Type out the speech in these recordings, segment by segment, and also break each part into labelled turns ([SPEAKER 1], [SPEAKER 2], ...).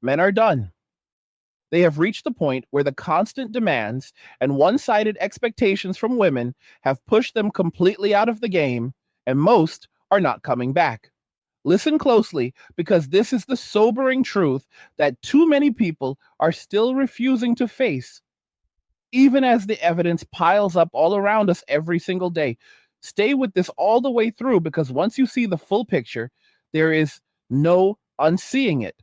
[SPEAKER 1] Men are done. They have reached the point where the constant demands and one sided expectations from women have pushed them completely out of the game, and most are not coming back. Listen closely, because this is the sobering truth that too many people are still refusing to face, even as the evidence piles up all around us every single day. Stay with this all the way through, because once you see the full picture, there is no unseeing it.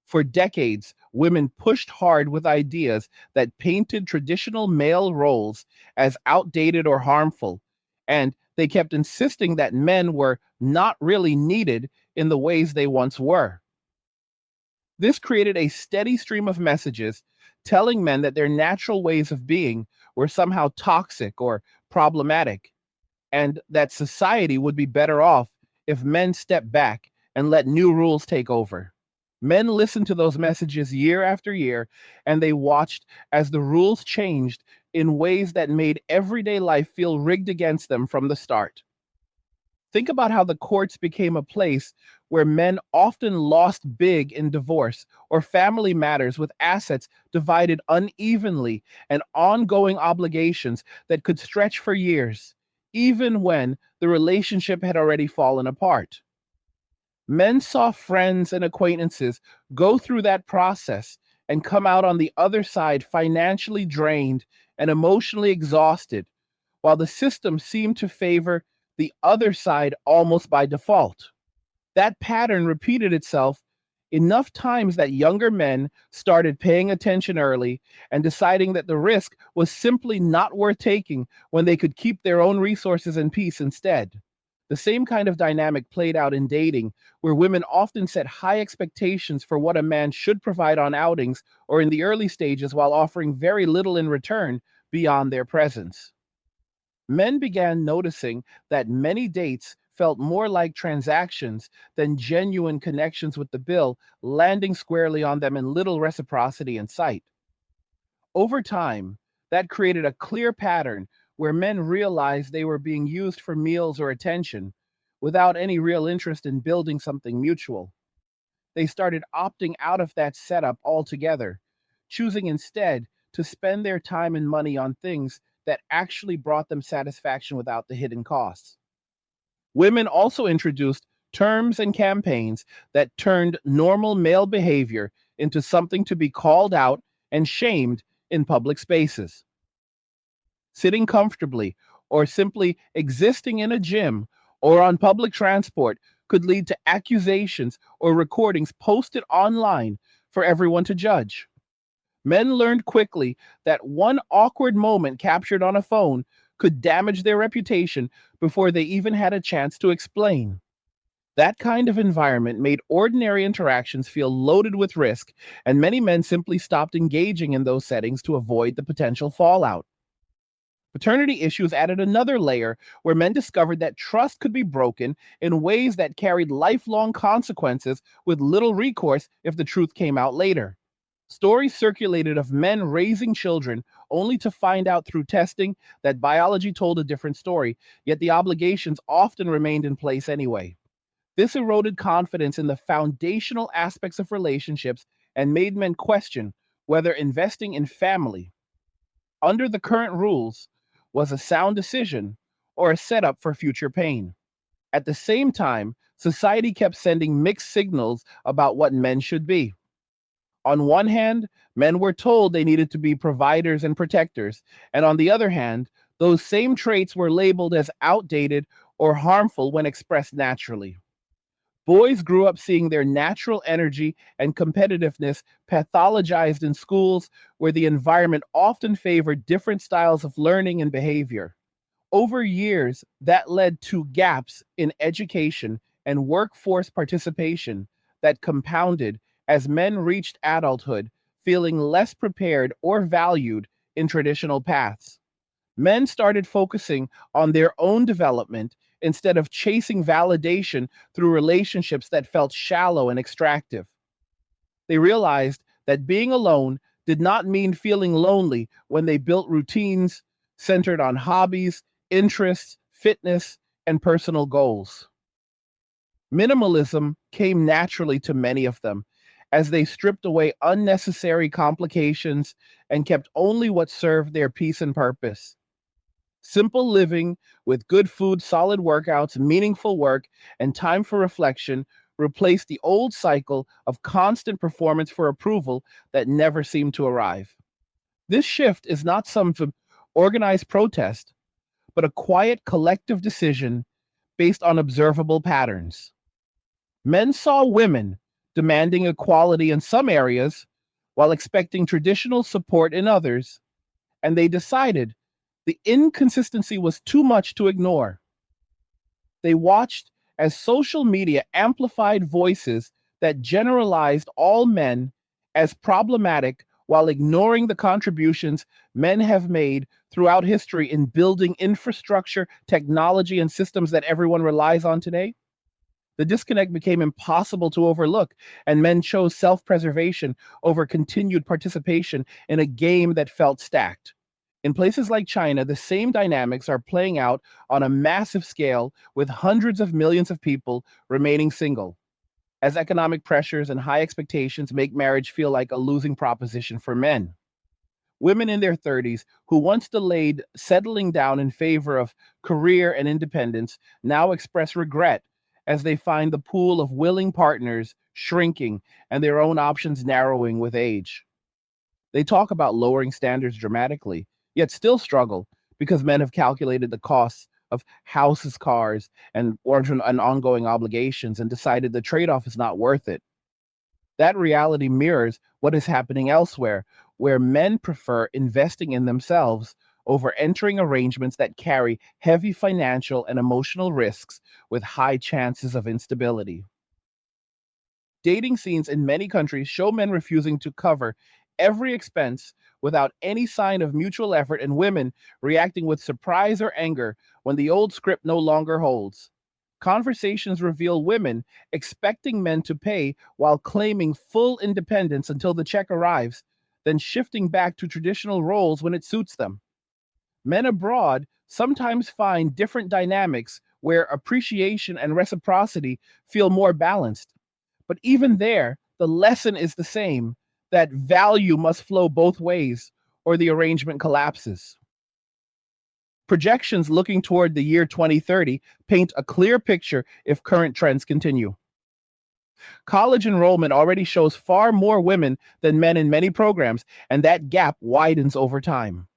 [SPEAKER 1] For decades, women pushed hard with ideas that painted traditional male roles as outdated or harmful, and they kept insisting that men were not really needed in the ways they once were. This created a steady stream of messages telling men that their natural ways of being were somehow toxic or problematic, and that society would be better off if men stepped back and let new rules take over. Men listened to those messages year after year, and they watched as the rules changed in ways that made everyday life feel rigged against them from the start. Think about how the courts became a place where men often lost big in divorce or family matters, with assets divided unevenly and ongoing obligations that could stretch for years, even when the relationship had already fallen apart. Men saw friends and acquaintances go through that process and come out on the other side financially drained and emotionally exhausted, while the system seemed to favor the other side almost by default. That pattern repeated itself enough times that younger men started paying attention early and deciding that the risk was simply not worth taking when they could keep their own resources and peace instead. The same kind of dynamic played out in dating, where women often set high expectations for what a man should provide on outings or in the early stages, while offering very little in return beyond their presence. Men began noticing that many dates felt more like transactions than genuine connections, with the bill landing squarely on them and little reciprocity in sight. Over time, that created a clear pattern where men realized they were being used for meals or attention without any real interest in building something mutual. They started opting out of that setup altogether, choosing instead to spend their time and money on things that actually brought them satisfaction without the hidden costs. Women also introduced terms and campaigns that turned normal male behavior into something to be called out and shamed in public spaces. Sitting comfortably or simply existing in a gym or on public transport could lead to accusations or recordings posted online for everyone to judge. Men learned quickly that one awkward moment captured on a phone could damage their reputation before they even had a chance to explain. That kind of environment made ordinary interactions feel loaded with risk, and many men simply stopped engaging in those settings to avoid the potential fallout. Paternity issues added another layer, where men discovered that trust could be broken in ways that carried lifelong consequences with little recourse if the truth came out later. Stories circulated of men raising children only to find out through testing that biology told a different story, yet the obligations often remained in place anyway. This eroded confidence in the foundational aspects of relationships and made men question whether investing in family, under the current rules, was a sound decision or a setup for future pain. At the same time, society kept sending mixed signals about what men should be. On one hand, men were told they needed to be providers and protectors, and on the other hand, those same traits were labeled as outdated or harmful when expressed naturally. Boys grew up seeing their natural energy and competitiveness pathologized in schools where the environment often favored different styles of learning and behavior. Over years, that led to gaps in education and workforce participation that compounded as men reached adulthood feeling less prepared or valued in traditional paths. Men started focusing on their own development instead of chasing validation through relationships that felt shallow and extractive. They realized that being alone did not mean feeling lonely when they built routines centered on hobbies, interests, fitness, and personal goals. Minimalism came naturally to many of them, as they stripped away unnecessary complications and kept only what served their peace and purpose. Simple living with good food, solid workouts, meaningful work, and time for reflection replaced the old cycle of constant performance for approval that never seemed to arrive. This shift is not some organized protest, but a quiet collective decision based on observable patterns. Men saw women demanding equality in some areas while expecting traditional support in others, and they decided the inconsistency was too much to ignore. They watched as social media amplified voices that generalized all men as problematic while ignoring the contributions men have made throughout history in building infrastructure, technology, and systems that everyone relies on today. The disconnect became impossible to overlook, and men chose self preservation over continued participation in a game that felt stacked. In places like China, the same dynamics are playing out on a massive scale, with hundreds of millions of people remaining single, as economic pressures and high expectations make marriage feel like a losing proposition for men. Women in their 30s who once delayed settling down in favor of career and independence now express regret as they find the pool of willing partners shrinking and their own options narrowing with age. They talk about lowering standards dramatically, yet still struggle because men have calculated the costs of houses, cars, and ongoing obligations and decided the trade off is not worth it. That reality mirrors what is happening elsewhere, where men prefer investing in themselves over entering arrangements that carry heavy financial and emotional risks with high chances of instability. Dating scenes in many countries show men refusing to cover every expense without any sign of mutual effort, and women reacting with surprise or anger when the old script no longer holds. Conversations reveal women expecting men to pay while claiming full independence until the check arrives, then shifting back to traditional roles when it suits them. Men abroad sometimes find different dynamics where appreciation and reciprocity feel more balanced. But even there, the lesson is the same, that value must flow both ways or the arrangement collapses. Projections looking toward the year 2030 paint a clear picture if current trends continue. College enrollment already shows far more women than men in many programs, and that gap widens over time.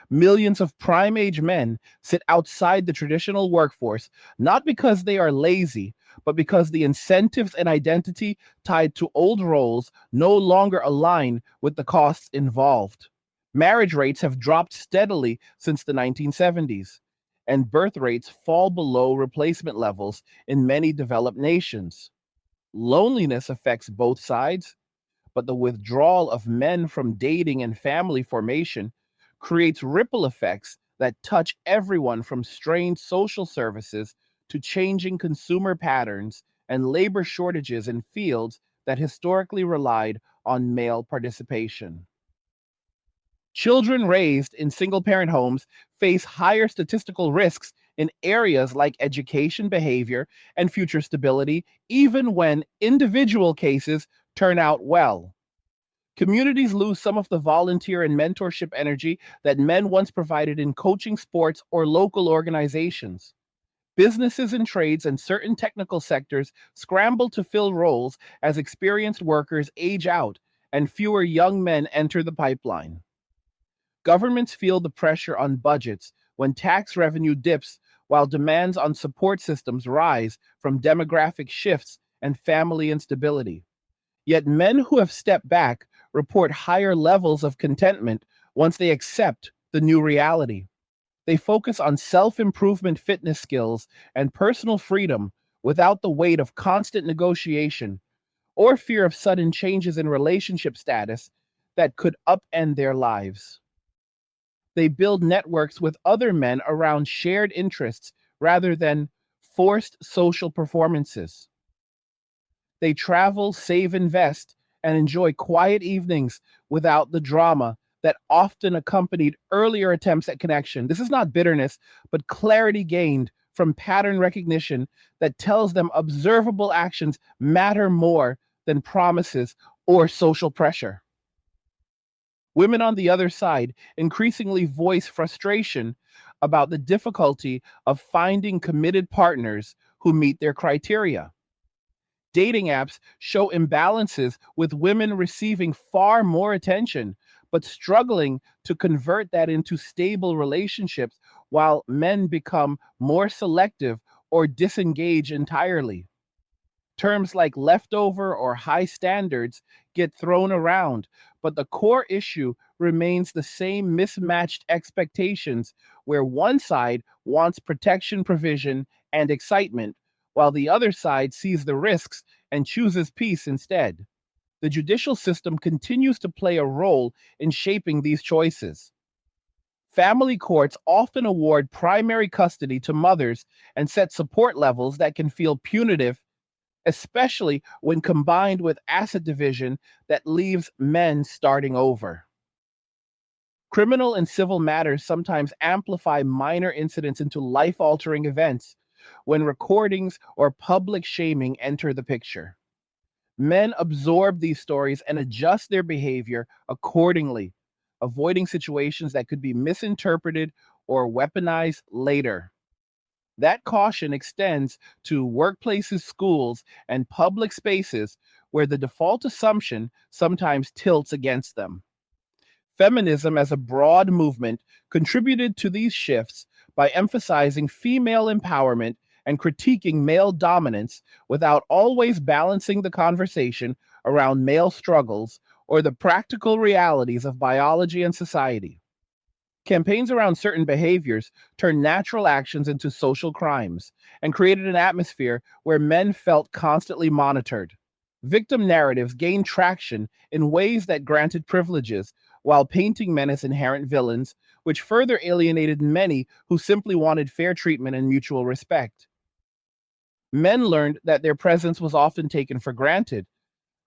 [SPEAKER 1] Millions of prime age men sit outside the traditional workforce, not because they are lazy, but because the incentives and identity tied to old roles no longer align with the costs involved. Marriage rates have dropped steadily since the 1970s, and birth rates fall below replacement levels in many developed nations. Loneliness affects both sides, but the withdrawal of men from dating and family formation creates ripple effects that touch everyone from strained social services to changing consumer patterns and labor shortages in fields that historically relied on male participation. Children raised in single parent homes face higher statistical risks in areas like education, behavior, and future stability, even when individual cases turn out well. Communities lose some of the volunteer and mentorship energy that men once provided in coaching, sports, or local organizations. Businesses and trades and certain technical sectors scramble to fill roles as experienced workers age out and fewer young men enter the pipeline. Governments feel the pressure on budgets when tax revenue dips while demands on support systems rise from demographic shifts and family instability. Yet men who have stepped back report higher levels of contentment once they accept the new reality. They focus on self improvement, fitness skills, and personal freedom without the weight of constant negotiation or fear of sudden changes in relationship status that could upend their lives. They build networks with other men around shared interests rather than forced social performances. They travel, save, invest, and enjoy quiet evenings without the drama that often accompanied earlier attempts at connection. This is not bitterness, but clarity gained from pattern recognition that tells them observable actions matter more than promises or social pressure. Women on the other side increasingly voice frustration about the difficulty of finding committed partners who meet their criteria. Dating apps show imbalances with women receiving far more attention, but struggling to convert that into stable relationships while men become more selective or disengage entirely. Terms like leftover or high standards get thrown around, but the core issue remains the same mismatched expectations where one side wants protection, provision, and excitement, while the other side sees the risks and chooses peace instead. The judicial system continues to play a role in shaping these choices. Family courts often award primary custody to mothers and set support levels that can feel punitive, especially when combined with asset division that leaves men starting over. Criminal and civil matters sometimes amplify minor incidents into life altering events when recordings or public shaming enter the picture. Men absorb these stories and adjust their behavior accordingly, avoiding situations that could be misinterpreted or weaponized later. That caution extends to workplaces, schools, and public spaces where the default assumption sometimes tilts against them. Feminism, as a broad movement, contributed to these shifts by emphasizing female empowerment and critiquing male dominance without always balancing the conversation around male struggles or the practical realities of biology and society. Campaigns around certain behaviors turned natural actions into social crimes and created an atmosphere where men felt constantly monitored. Victim narratives gained traction in ways that granted privileges while painting men as inherent villains, which further alienated many who simply wanted fair treatment and mutual respect. Men learned that their presence was often taken for granted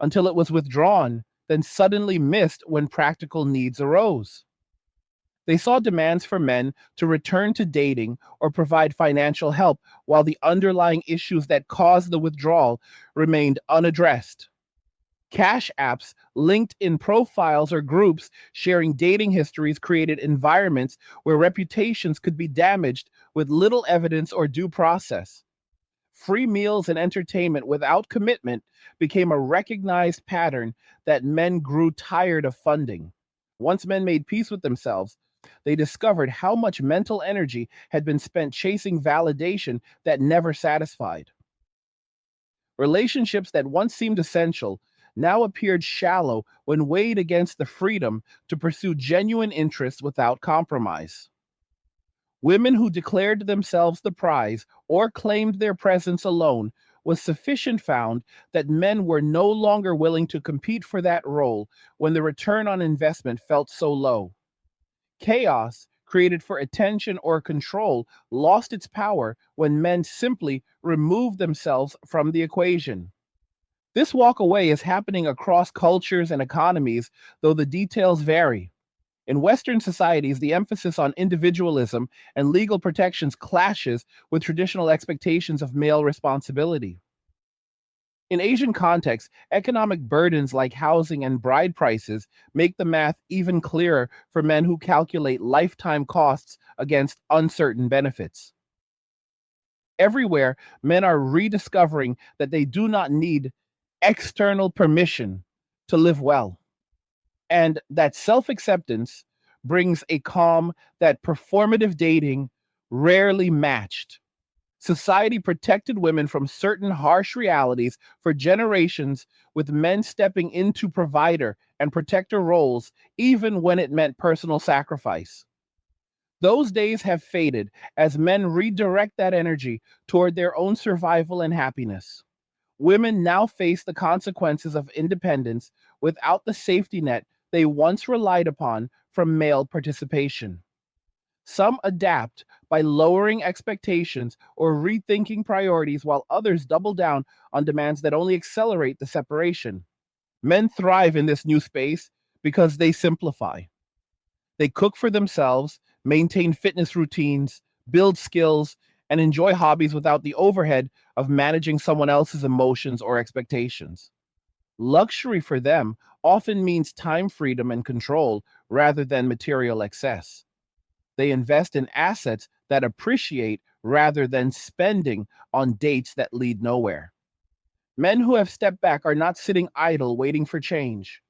[SPEAKER 1] until it was withdrawn, then suddenly missed when practical needs arose. They saw demands for men to return to dating or provide financial help while the underlying issues that caused the withdrawal remained unaddressed. Cash apps, linked in profiles or groups sharing dating histories created environments where reputations could be damaged with little evidence or due process. Free meals and entertainment without commitment became a recognized pattern that men grew tired of funding. Once men made peace with themselves, they discovered how much mental energy had been spent chasing validation that never satisfied. Relationships that once seemed essential now appeared shallow when weighed against the freedom to pursue genuine interests without compromise. Women who declared themselves the prize or claimed their presence alone was sufficient found that men were no longer willing to compete for that role when the return on investment felt so low. Chaos created for attention or control lost its power when men simply removed themselves from the equation. This walk away is happening across cultures and economies, though the details vary. In Western societies, the emphasis on individualism and legal protections clashes with traditional expectations of male responsibility. In Asian contexts, economic burdens like housing and bride prices make the math even clearer for men who calculate lifetime costs against uncertain benefits. Everywhere, men are rediscovering that they do not need external permission to live well, and that self acceptance brings a calm that performative dating rarely matched. Society protected women from certain harsh realities for generations, with men stepping into provider and protector roles, even when it meant personal sacrifice. Those days have faded as men redirect that energy toward their own survival and happiness. Women now face the consequences of independence without the safety net they once relied upon from male participation. Some adapt by lowering expectations or rethinking priorities, while others double down on demands that only accelerate the separation. Men thrive in this new space because they simplify. They cook for themselves, maintain fitness routines, build skills, and enjoy hobbies without the overhead of managing someone else's emotions or expectations. Luxury for them often means time freedom and control rather than material excess. They invest in assets that appreciate rather than spending on dates that lead nowhere. Men who have stepped back are not sitting idle waiting for change.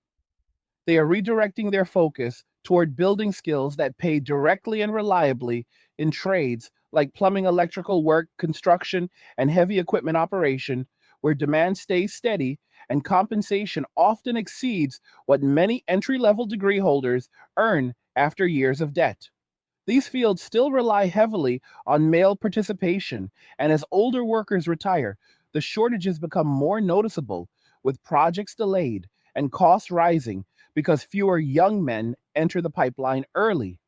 [SPEAKER 1] They are redirecting their focus toward building skills that pay directly and reliably in trades like plumbing, electrical work, construction, and heavy equipment operation, where demand stays steady and compensation often exceeds what many entry level degree holders earn after years of debt. These fields still rely heavily on male participation, and as older workers retire, the shortages become more noticeable, with projects delayed and costs rising because fewer young men enter the pipeline early.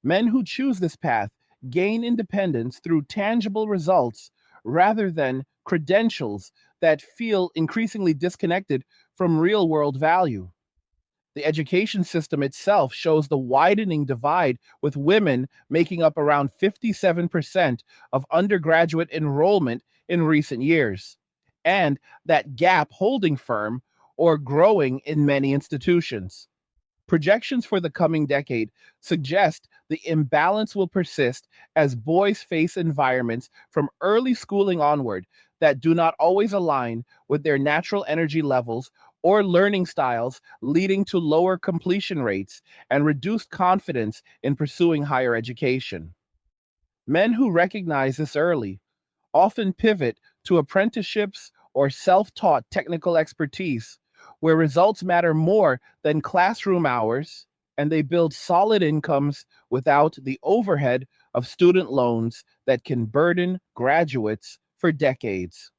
[SPEAKER 1] Men who choose this path gain independence through tangible results rather than credentials that feel increasingly disconnected from real world value. The education system itself shows the widening divide, with women making up around 57% of undergraduate enrollment in recent years, and that gap holding firm or growing in many institutions. Projections for the coming decade suggest the imbalance will persist as boys face environments from early schooling onward that do not always align with their natural energy levels or learning styles, leading to lower completion rates and reduced confidence in pursuing higher education. Men who recognize this early often pivot to apprenticeships or self taught technical expertise, where results matter more than classroom hours, and they build solid incomes without the overhead of student loans that can burden graduates for decades.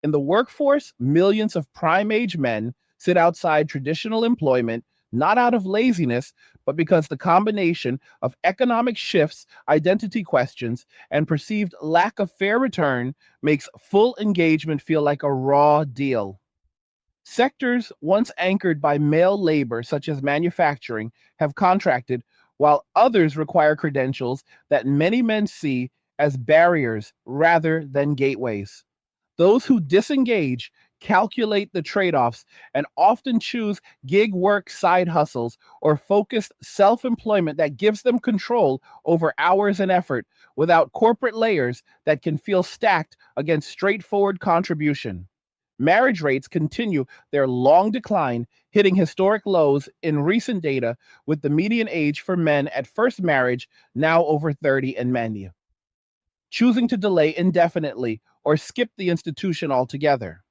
[SPEAKER 1] In the workforce, millions of prime age men sit outside traditional employment, not out of laziness, but because the combination of economic shifts, identity questions, and perceived lack of fair return makes full engagement feel like a raw deal. Sectors once anchored by male labor, such as manufacturing, have contracted, while others require credentials that many men see as barriers rather than gateways. Those who disengage calculate the trade offs and often choose gig work, side hustles, or focused self employment that gives them control over hours and effort without corporate layers that can feel stacked against straightforward contribution. Marriage rates continue their long decline, hitting historic lows in recent data, with the median age for men at first marriage now over 30 and many choosing to delay indefinitely or skip the institution altogether.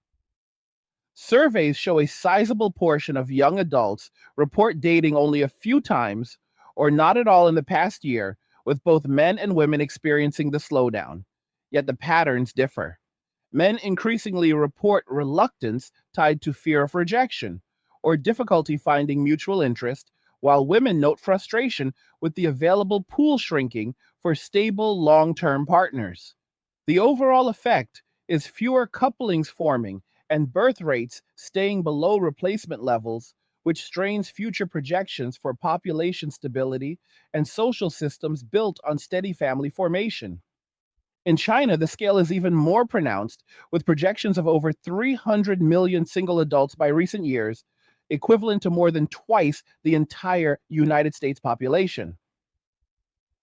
[SPEAKER 1] Surveys show a sizable portion of young adults report dating only a few times or not at all in the past year, with both men and women experiencing the slowdown. Yet the patterns differ. Men increasingly report reluctance tied to fear of rejection or difficulty finding mutual interest, while women note frustration with the available pool shrinking for stable long term partners. The overall effect is fewer couplings forming and birth rates staying below replacement levels, which strains future projections for population stability and social systems built on steady family formation. In China, the scale is even more pronounced, with projections of over 300 million single adults by recent years, equivalent to more than twice the entire United States population.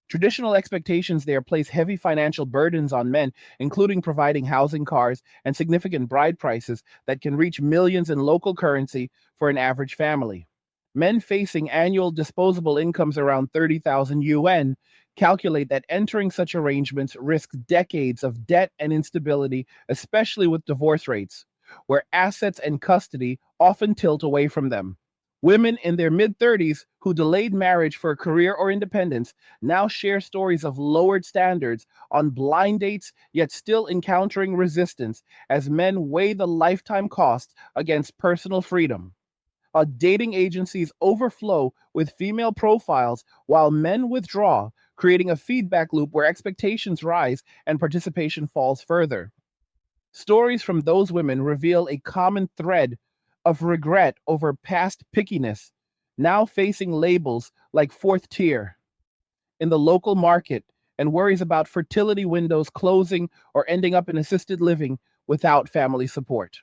[SPEAKER 1] Traditional expectations there place heavy financial burdens on men, including providing housing, cars, and significant bride prices that can reach millions in local currency for an average family. Men facing annual disposable incomes around 30,000 yuan calculate that entering such arrangements risks decades of debt and instability, especially with divorce rates, where assets and custody often tilt away from them. Women in their mid 30s who delayed marriage for a career or independence now share stories of lowered standards on blind dates, yet still encountering resistance as men weigh the lifetime cost against personal freedom. Dating agencies overflow with female profiles while men withdraw, creating a feedback loop where expectations rise and participation falls further. Stories from those women reveal a common thread of regret over past pickiness, now facing labels like fourth tier in the local market, and worries about fertility windows closing or ending up in assisted living without family support.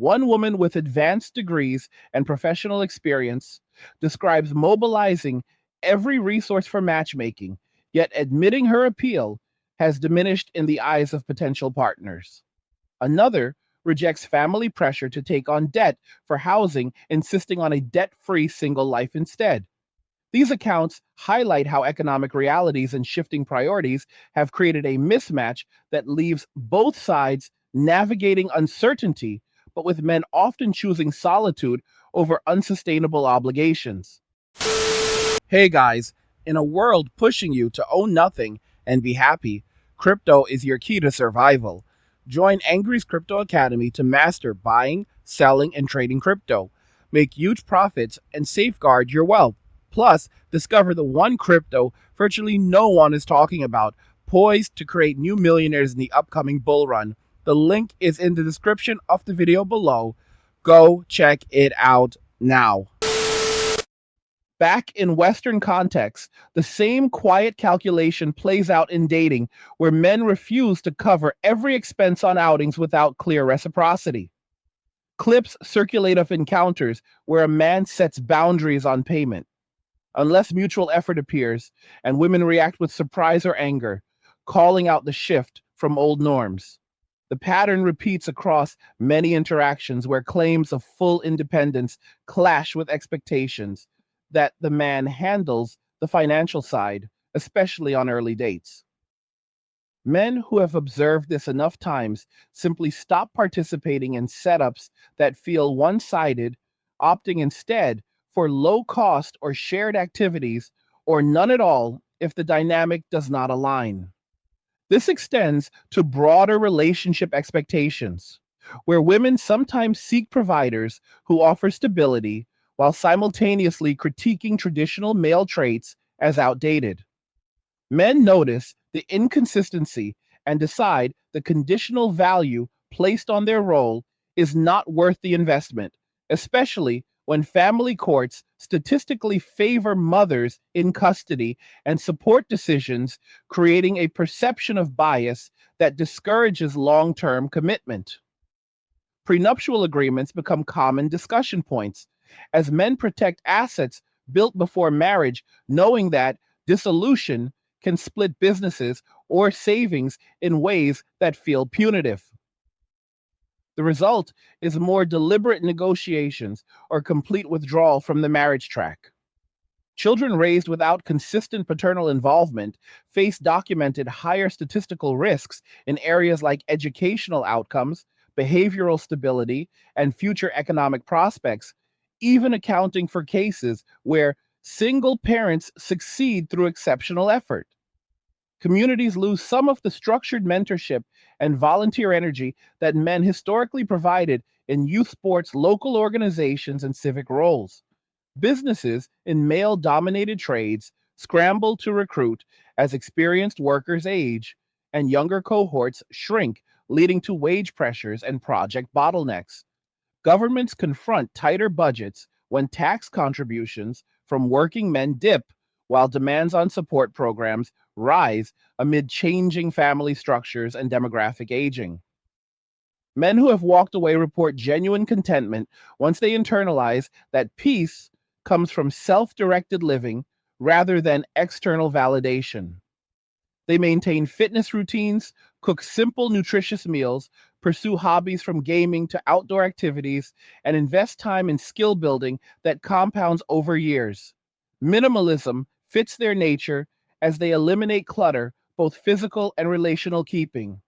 [SPEAKER 1] One woman with advanced degrees and professional experience describes mobilizing every resource for matchmaking, yet admitting her appeal has diminished in the eyes of potential partners. Another rejects family pressure to take on debt for housing, insisting on a debt free single life instead. These accounts highlight how economic realities and shifting priorities have created a mismatch that leaves both sides navigating uncertainty, but with men often choosing solitude over unsustainable obligations. Hey guys, in a world pushing you to own nothing and be happy, crypto is your key to survival. Join Angry's Crypto Academy to master buying, selling, and trading crypto. Make huge profits and safeguard your wealth. Plus, discover the one crypto virtually no one is talking about, poised to create new millionaires in the upcoming bull run. The link is in the description of the video below. Go check it out now. Back in Western contexts, the same quiet calculation plays out in dating, where men refuse to cover every expense on outings without clear reciprocity. Clips circulate of encounters where a man sets boundaries on payment. Unless mutual effort appears, and women react with surprise or anger, calling out the shift from old norms. The pattern repeats across many interactions where claims of full independence clash with expectations that the man handles the financial side, especially on early dates. Men who have observed this enough times simply stop participating in setups that feel one sided, opting instead for low cost or shared activities or none at all if the dynamic does not align. This extends to broader relationship expectations, where women sometimes seek providers who offer stability while simultaneously critiquing traditional male traits as outdated. Men notice the inconsistency and decide the conditional value placed on their role is not worth the investment, especially when family courts statistically favor mothers in custody and support decisions, creating a perception of bias that discourages long term commitment. Prenuptial agreements become common discussion points as men protect assets built before marriage, knowing that dissolution can split businesses or savings in ways that feel punitive. The result is more deliberate negotiations or complete withdrawal from the marriage track. Children raised without consistent paternal involvement face documented higher statistical risks in areas like educational outcomes, behavioral stability, and future economic prospects, even accounting for cases where single parents succeed through exceptional effort. Communities lose some of the structured mentorship and volunteer energy that men historically provided in youth sports, local organizations, and civic roles. Businesses in male dominated trades scramble to recruit as experienced workers age and younger cohorts shrink, leading to wage pressures and project bottlenecks. Governments confront tighter budgets when tax contributions from working men dip, while demands on support programs rise amid changing family structures and demographic aging. Men who have walked away report genuine contentment once they internalize that peace comes from self directed living rather than external validation. They maintain fitness routines, cook simple, nutritious meals, pursue hobbies from gaming to outdoor activities, and invest time in skill building that compounds over years. Minimalism fits their nature as they eliminate clutter, both physical and relational keeping.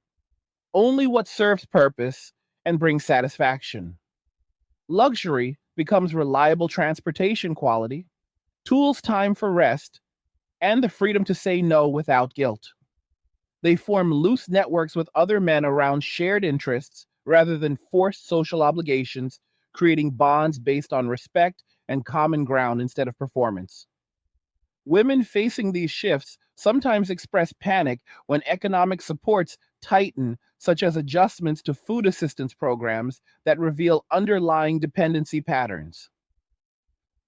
[SPEAKER 1] Only what serves purpose and brings satisfaction. Luxury becomes reliable transportation quality, tools time for rest, and the freedom to say no without guilt. They form loose networks with other men around shared interests rather than forced social obligations, creating bonds based on respect and common ground instead of performance. Women facing these shifts sometimes express panic when economic supports tighten, such as adjustments to food assistance programs that reveal underlying dependency patterns.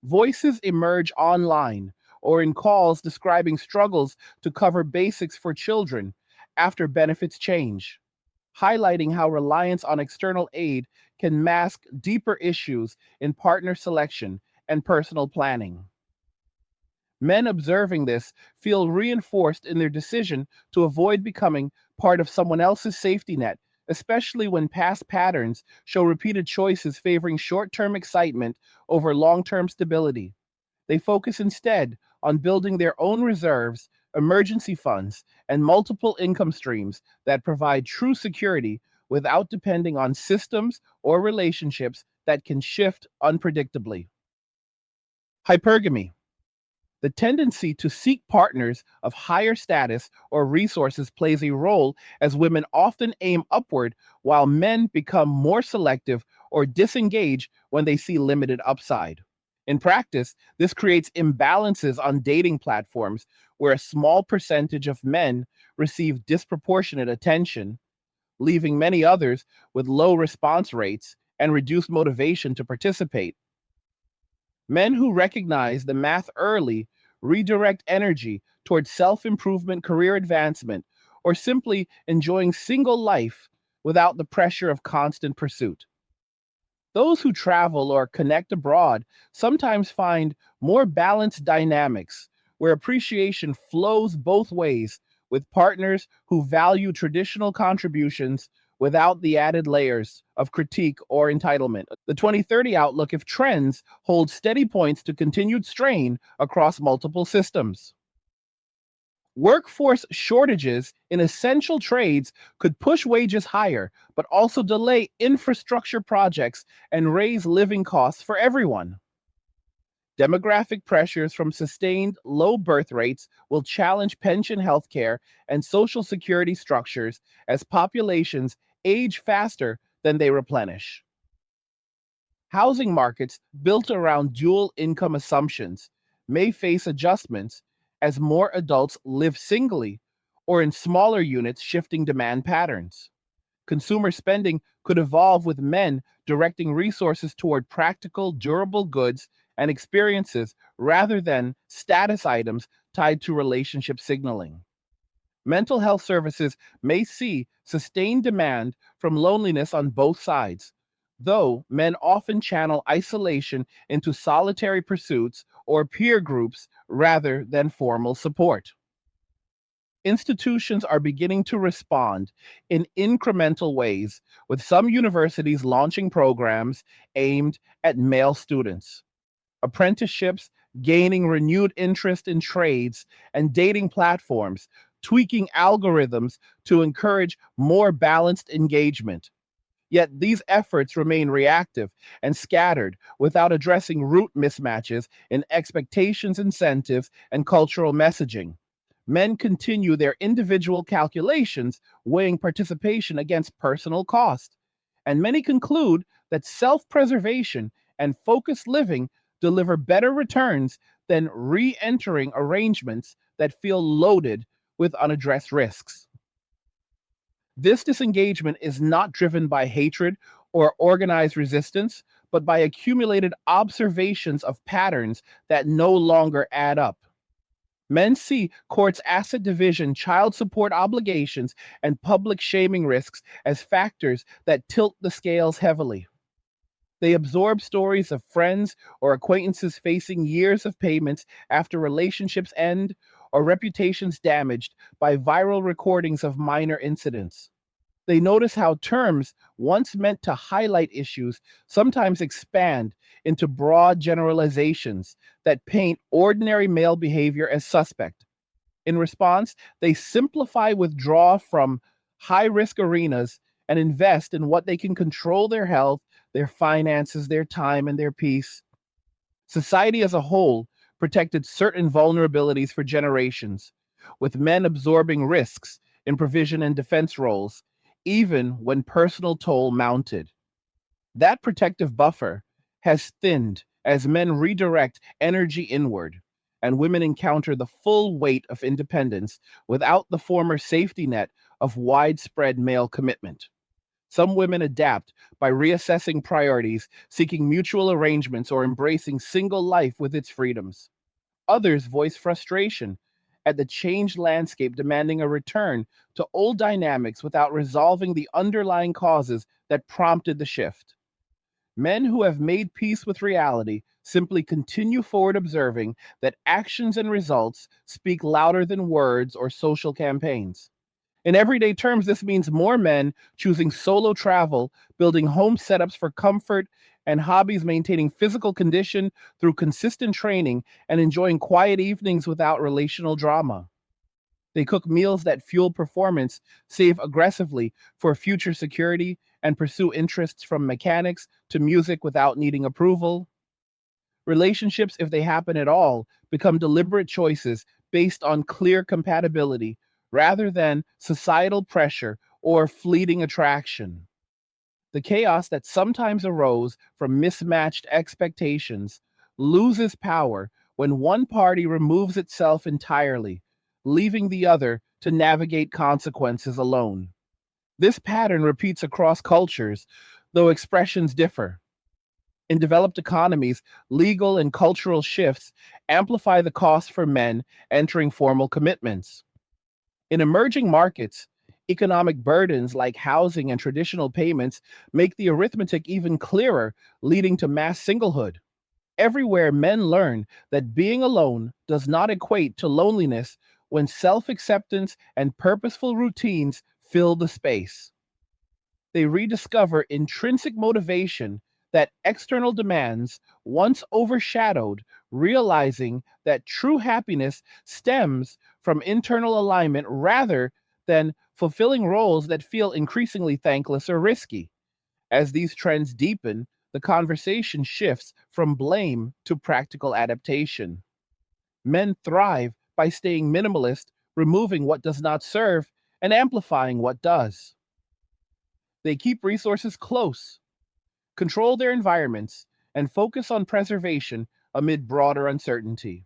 [SPEAKER 1] Voices emerge online or in calls describing struggles to cover basics for children after benefits change. highlighting how reliance on external aid can mask deeper issues in partner selection and personal planning. Men observing this feel reinforced in their decision to avoid becoming part of someone else's safety net, especially when past patterns show repeated choices favoring short term excitement over long term stability. They focus instead on building their own reserves, emergency funds, and multiple income streams that provide true security without depending on systems or relationships that can shift unpredictably. Hypergamy. The tendency to seek partners of higher status or resources plays a role as women often aim upward while men become more selective or disengage when they see limited upside. In practice, this creates imbalances on dating platforms where a small percentage of men receive disproportionate attention, leaving many others with low response rates and reduced motivation to participate. Men who recognize the math early redirect energy towards self improvement, career advancement, or simply enjoying single life without the pressure of constant pursuit. Those who travel or connect abroad sometimes find more balanced dynamics where appreciation flows both ways with partners who value traditional contributions without the added layers of critique or entitlement. The 2030 outlook, if trends hold steady, points to continued strain across multiple systems. Workforce shortages in essential trades could push wages higher, but also delay infrastructure projects and raise living costs for everyone. Demographic pressures from sustained low birth rates will challenge pension healthcare and social security structures as populations age faster than they replenish. Housing markets built around dual income assumptions may face adjustments as more adults live singly or in smaller units, shifting demand patterns. Consumer spending could evolve with men directing resources toward practical, durable goods and experiences rather than status items tied to relationship signaling. Mental health services may see sustained demand from loneliness on both sides, though men often channel isolation into solitary pursuits or peer groups rather than formal support. Institutions are beginning to respond in incremental ways, with some universities launching programs aimed at male students, apprenticeships gaining renewed interest in trades, and dating platforms tweaking algorithms to encourage more balanced engagement. Yet these efforts remain reactive and scattered without addressing root mismatches in expectations, incentives, and cultural messaging. Men continue their individual calculations, weighing participation against personal cost. And many conclude that self preservation and focused living deliver better returns than re entering arrangements that feel loaded with unaddressed risks. This disengagement is not driven by hatred or organized resistance, but by accumulated observations of patterns that no longer add up. Men see courts' asset division, child support obligations, and public shaming risks as factors that tilt the scales heavily. They absorb stories of friends or acquaintances facing years of payments after relationships end or reputations damaged by viral recordings of minor incidents. They notice how terms once meant to highlight issues sometimes expand into broad generalizations that paint ordinary male behavior as suspect. In response, they simplify withdraw from high risk arenas and invest in what they can control: their health, their finances, their time, and their peace. Society as a whole protected certain vulnerabilities for generations, with men absorbing risks in provision and defense roles, even when personal toll mounted. That protective buffer has thinned as men redirect energy inward, and women encounter the full weight of independence without the former safety net of widespread male commitment. Some women adapt by reassessing priorities, seeking mutual arrangements, or embracing single life with its freedoms. Others voice frustration at the changed landscape, demanding a return to old dynamics without resolving the underlying causes that prompted the shift. Men who have made peace with reality simply continue forward, observing that actions and results speak louder than words or social campaigns. In everyday terms, this means more men choosing solo travel, building home setups for comfort and hobbies, maintaining physical condition through consistent training, and enjoying quiet evenings without relational drama. They cook meals that fuel performance, save aggressively for future security, and pursue interests from mechanics to music without needing approval. Relationships, if they happen at all, become deliberate choices based on clear compatibility rather than societal pressure or fleeting attraction. The chaos that sometimes arose from mismatched expectations loses power when one party removes itself entirely, leaving the other to navigate consequences alone. This pattern repeats across cultures, though expressions differ. In developed economies, legal and cultural shifts amplify the cost for men entering formal commitments. In emerging markets, economic burdens like housing and traditional payments make the arithmetic even clearer, leading to mass singlehood. Everywhere, men learn that being alone does not equate to loneliness when self acceptance and purposeful routines fill the space. They rediscover intrinsic motivation that external demands once overshadowed, realizing that true happiness stems from internal alignment rather than fulfilling roles that feel increasingly thankless or risky. As these trends deepen, the conversation shifts from blame to practical adaptation. Men thrive by staying minimalist, removing what does not serve and amplifying what does. They keep resources close, control their environments, and focus on preservation amid broader uncertainty.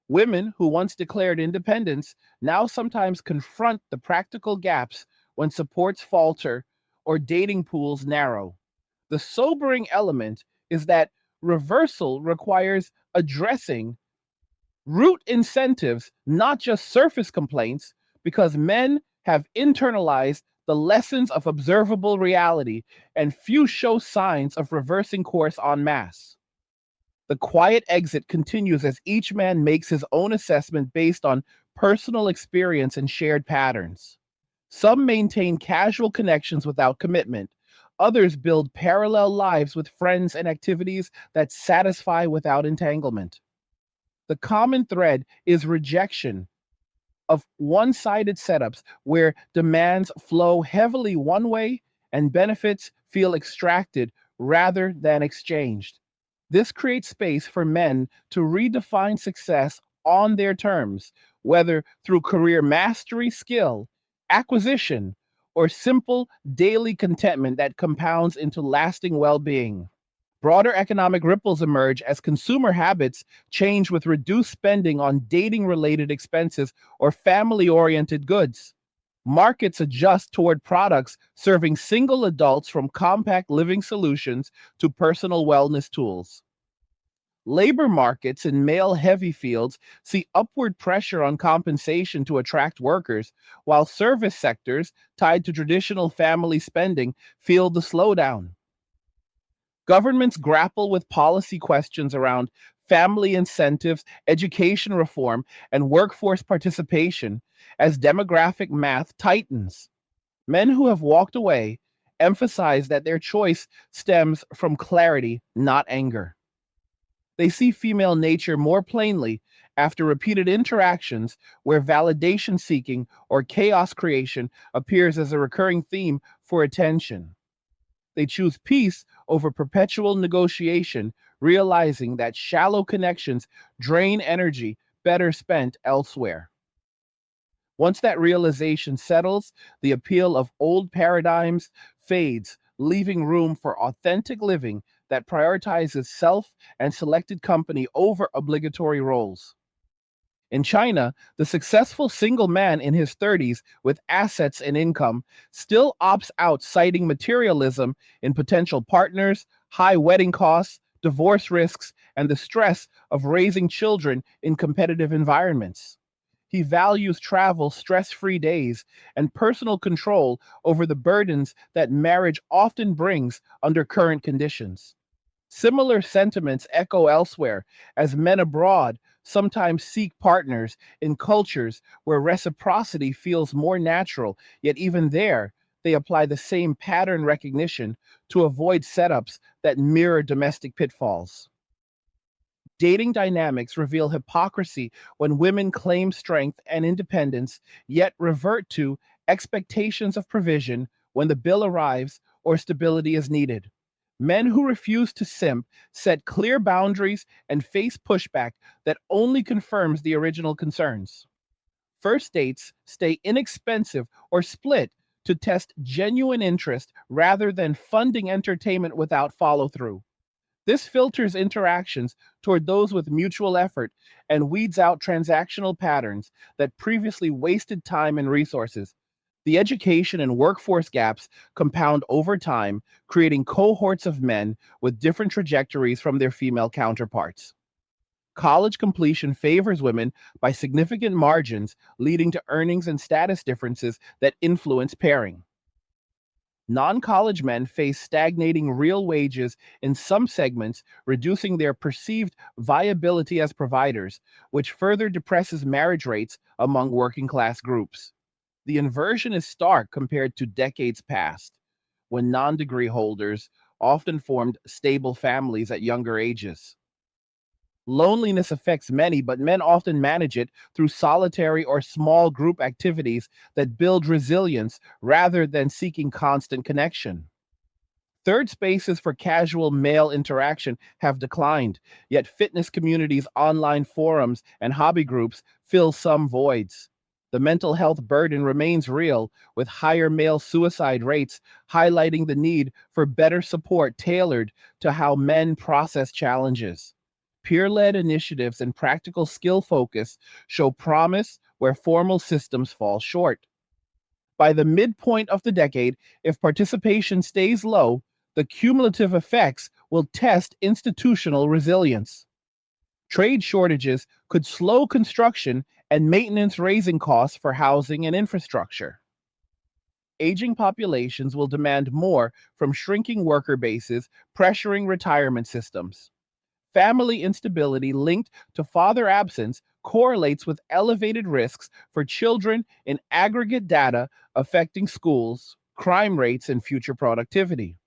[SPEAKER 1] Women who once declared independence now sometimes confront the practical gaps when supports falter or dating pools narrow. The sobering element is that reversal requires addressing root incentives, not just surface complaints, because men have internalized the lessons of observable reality and few show signs of reversing course en masse. The quiet exit continues as each man makes his own assessment based on personal experience and shared patterns. Some maintain casual connections without commitment. Others build parallel lives with friends and activities that satisfy without entanglement. The common thread is rejection of one sided setups where demands flow heavily one way and benefits feel extracted rather than exchanged. This creates space for men to redefine success on their terms, whether through career mastery, skill, acquisition, or simple daily contentment that compounds into lasting well being. Broader economic ripples emerge as consumer habits change with reduced spending on dating related expenses or family oriented goods. Markets adjust toward products serving single adults, from compact living solutions to personal wellness tools. Labor markets in male heavy fields see upward pressure on compensation to attract workers, while service sectors tied to traditional family spending feel the slowdown. Governments grapple with policy questions around family incentives, education reform, and workforce participation as demographic math tightens. Men who have walked away emphasize that their choice stems from clarity, not anger. They see female nature more plainly after repeated interactions where validation seeking or chaos creation appears as a recurring theme for attention. They choose peace over perpetual negotiation, realizing that shallow connections drain energy better spent elsewhere. Once that realization settles, the appeal of old paradigms fades, leaving room for authentic living that prioritizes self and selected company over obligatory roles. In China, the successful single man in his 30s with assets and income still opts out, citing materialism in potential partners, high wedding costs, divorce risks, and the stress of raising children in competitive environments. He values travel, stress-free days, and personal control over the burdens that marriage often brings under current conditions. Similar sentiments echo elsewhere, as men abroad sometimes seek partners in cultures where reciprocity feels more natural, yet even there, they apply the same pattern recognition to avoid setups that mirror domestic pitfalls. Dating dynamics reveal hypocrisy when women claim strength and independence, yet revert to expectations of provision when the bill arrives or stability is needed. Men who refuse to simp set clear boundaries and face pushback that only confirms the original concerns. First dates stay inexpensive or split to test genuine interest rather than funding entertainment without follow through. This filters interactions toward those with mutual effort and weeds out transactional patterns that previously wasted time and resources. The education and workforce gaps compound over time, creating cohorts of men with different trajectories from their female counterparts. College completion favors women by significant margins, leading to earnings and status differences that influence pairing. Non-college men face stagnating real wages in some segments, reducing their perceived viability as providers, which further depresses marriage rates among working class groups. The inversion is stark compared to decades past, when non-degree holders often formed stable families at younger ages. Loneliness affects many, but men often manage it through solitary or small group activities that build resilience rather than seeking constant connection. Third spaces for casual male interaction have declined, yet fitness communities, online forums, and hobby groups fill some voids. The mental health burden remains real, with higher male suicide rates highlighting the need for better support tailored to how men process challenges. Peer led initiatives and practical skill focus show promise where formal systems fall short. By the midpoint of the decade, if participation stays low, the cumulative effects will test institutional resilience. Trade shortages could slow construction and maintenance, raising costs for housing and infrastructure. Aging populations will demand more from shrinking worker bases, pressuring retirement systems. Family instability linked to father absence correlates with elevated risks for children in aggregate data affecting schools, crime rates, and future productivity.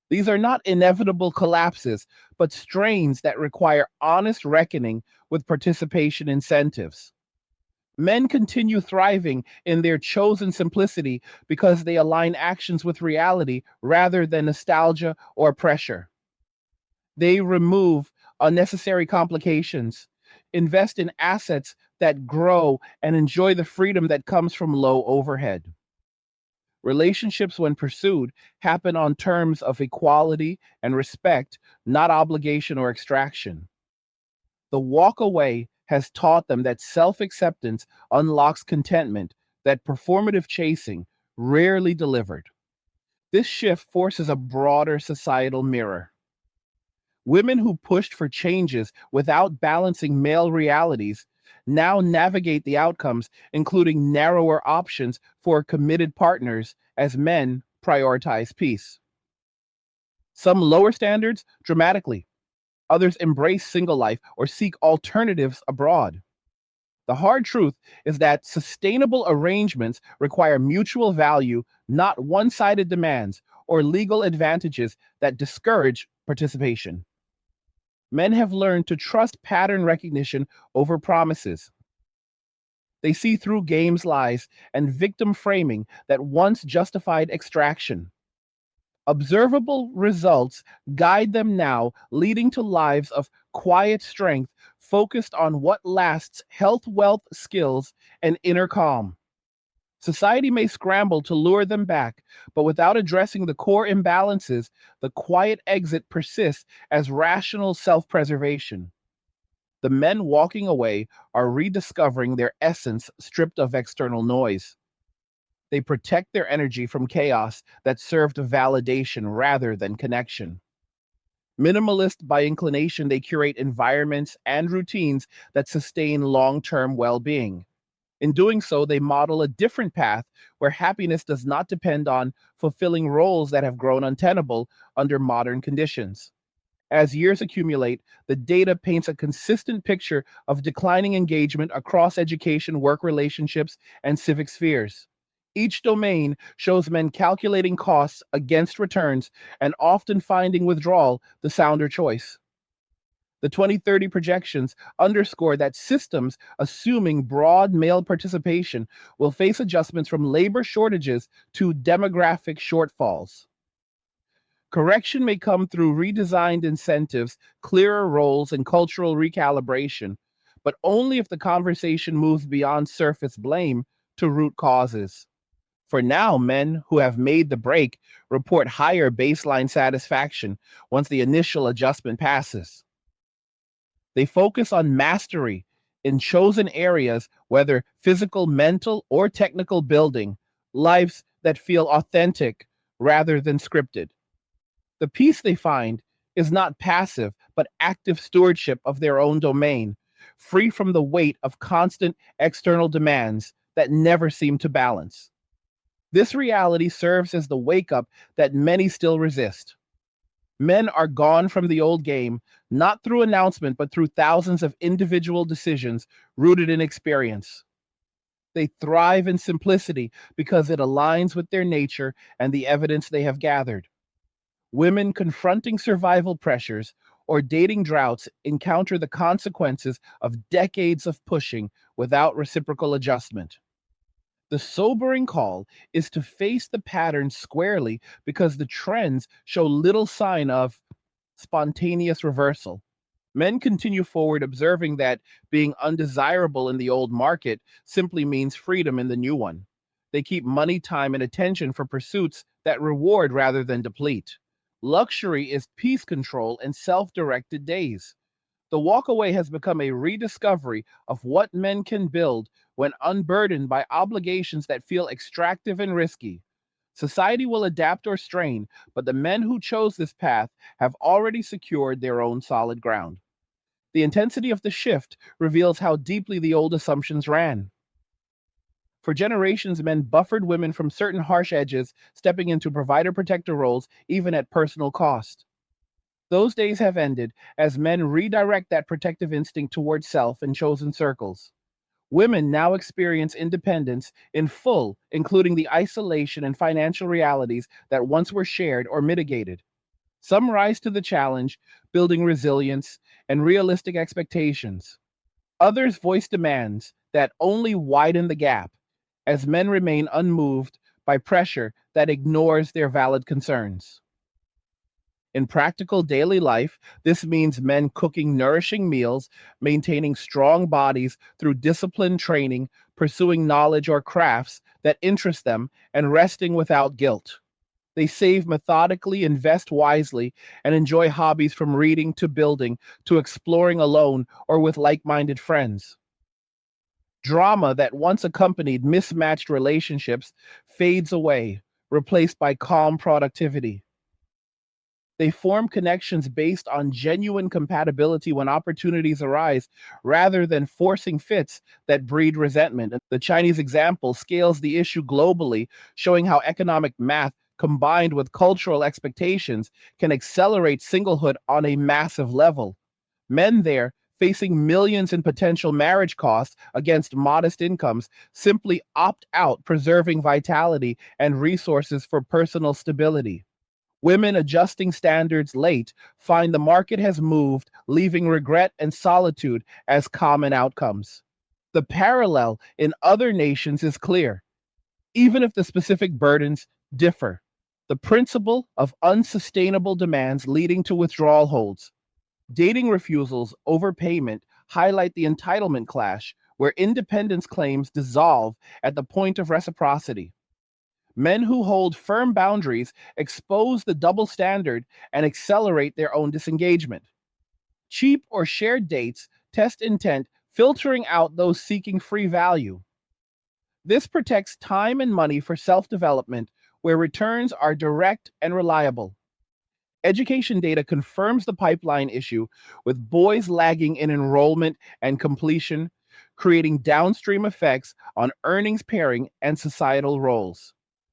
[SPEAKER 1] These are not inevitable collapses, but strains that require honest reckoning with participation incentives. Men continue thriving in their chosen simplicity because they align actions with reality rather than nostalgia or pressure. They remove unnecessary complications, invest in assets that grow, and enjoy the freedom that comes from low overhead. Relationships, when pursued, happen on terms of equality and respect, not obligation or extraction. The walk away has taught them that self acceptance unlocks contentment that performative chasing rarely delivered. This shift forces a broader societal mirror. Women who pushed for changes without balancing male realities now navigate the outcomes, including narrower options for committed partners as men prioritize peace. Some lower standards dramatically, others embrace single life or seek alternatives abroad. The hard truth is that sustainable arrangements require mutual value, not one sided demands or legal advantages that discourage participation. Men have learned to trust pattern recognition over promises. They see through games lies and victim framing that once justified extraction. Observable results guide them now, leading to lives of quiet strength focused on what lasts: health, wealth, skills, and inner calm. Society may scramble to lure them back, but without addressing the core imbalances, the quiet exit persists as rational self preservation. The men walking away are rediscovering their essence stripped of external noise. They protect their energy from chaos that served validation rather than connection. Minimalist by inclination, they curate environments and routines that sustain long term well being. In doing so, they model a different path where happiness does not depend on fulfilling roles that have grown untenable under modern conditions. As years accumulate, the data paints a consistent picture of declining engagement across education, work relationships, and civic spheres. Each domain shows men calculating costs against returns and often finding withdrawal the sounder choice. The 2030 projections underscore that systems assuming broad male participation will face adjustments from labor shortages to demographic shortfalls. Correction may come through redesigned incentives, clearer roles, and cultural recalibration, but only if the conversation moves beyond surface blame to root causes. For now, men who have made the break report higher baseline satisfaction once the initial adjustment passes. They focus on mastery in chosen areas, whether physical, mental, or technical building, lives that feel authentic rather than scripted. The peace they find is not passive, but active stewardship of their own domain, free from the weight of constant external demands that never seem to balance. This reality serves as the wake up that many still resist. Men are gone from the old game, not through announcement, but through thousands of individual decisions rooted in experience. They thrive in simplicity because it aligns with their nature and the evidence they have gathered. Women confronting survival pressures or dating droughts encounter the consequences of decades of pushing without reciprocal adjustment. The sobering call is to face the pattern squarely because the trends show little sign of spontaneous reversal. Men continue forward observing that being undesirable in the old market simply means freedom in the new one. They keep money, time, and attention for pursuits that reward rather than deplete. Luxury is peace control and self directed days. The walkaway has become a rediscovery of what men can build when unburdened by obligations that feel extractive and risky. Society will adapt or strain, but the men who chose this path have already secured their own solid ground. The intensity of the shift reveals how deeply the old assumptions ran. For generations, men buffered women from certain harsh edges, stepping into provider protector roles even at personal cost. Those days have ended as men redirect that protective instinct towards self in chosen circles. Women now experience independence in full, including the isolation and financial realities that once were shared or mitigated. Some rise to the challenge, building resilience and realistic expectations. Others voice demands that only widen the gap, as men remain unmoved by pressure that ignores their valid concerns. In practical daily life, this means men cooking nourishing meals, maintaining strong bodies through disciplined training, pursuing knowledge or crafts that interest them, and resting without guilt. They save methodically, invest wisely, and enjoy hobbies from reading to building to exploring alone or with like minded friends. Drama that once accompanied mismatched relationships fades away, replaced by calm productivity. They form connections based on genuine compatibility when opportunities arise, rather than forcing fits that breed resentment. The Chinese example scales the issue globally, showing how economic math combined with cultural expectations can accelerate singlehood on a massive level. Men there, facing millions in potential marriage costs against modest incomes, simply opt out, preserving vitality and resources for personal stability. Women adjusting standards late find the market has moved, leaving regret and solitude as common outcomes. The parallel in other nations is clear, even if the specific burdens differ. The principle of unsustainable demands leading to withdrawal holds. Dating refusals, overpayment highlight the entitlement clash, where independence claims dissolve at the point of reciprocity. Men who hold firm boundaries expose the double standard and accelerate their own disengagement. Cheap or shared dates test intent, filtering out those seeking free value. This protects time and money for self development, where returns are direct and reliable. Education data confirms the pipeline issue, with boys lagging in enrollment and completion, creating downstream effects on earnings pairing and societal roles.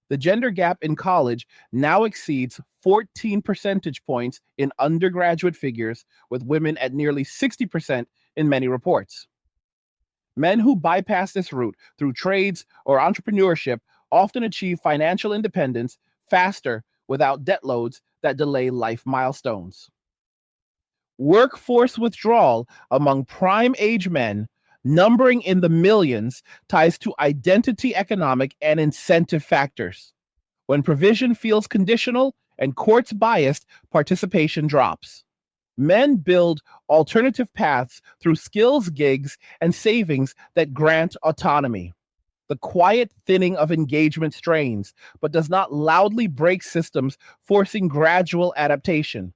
[SPEAKER 1] The gender gap in college now exceeds 14 percentage points in undergraduate figures, with women at nearly 60% in many reports. Men who bypass this route through trades or entrepreneurship often achieve financial independence faster without debt loads that delay life milestones. Workforce withdrawal among prime age men, numbering in the millions, ties to identity economic and incentive factors. When provision feels conditional and courts biased, participation drops. Men build alternative paths through skills gigs and savings that grant autonomy. The quiet thinning of engagement strains, but does not loudly break systems, forcing gradual adaptation.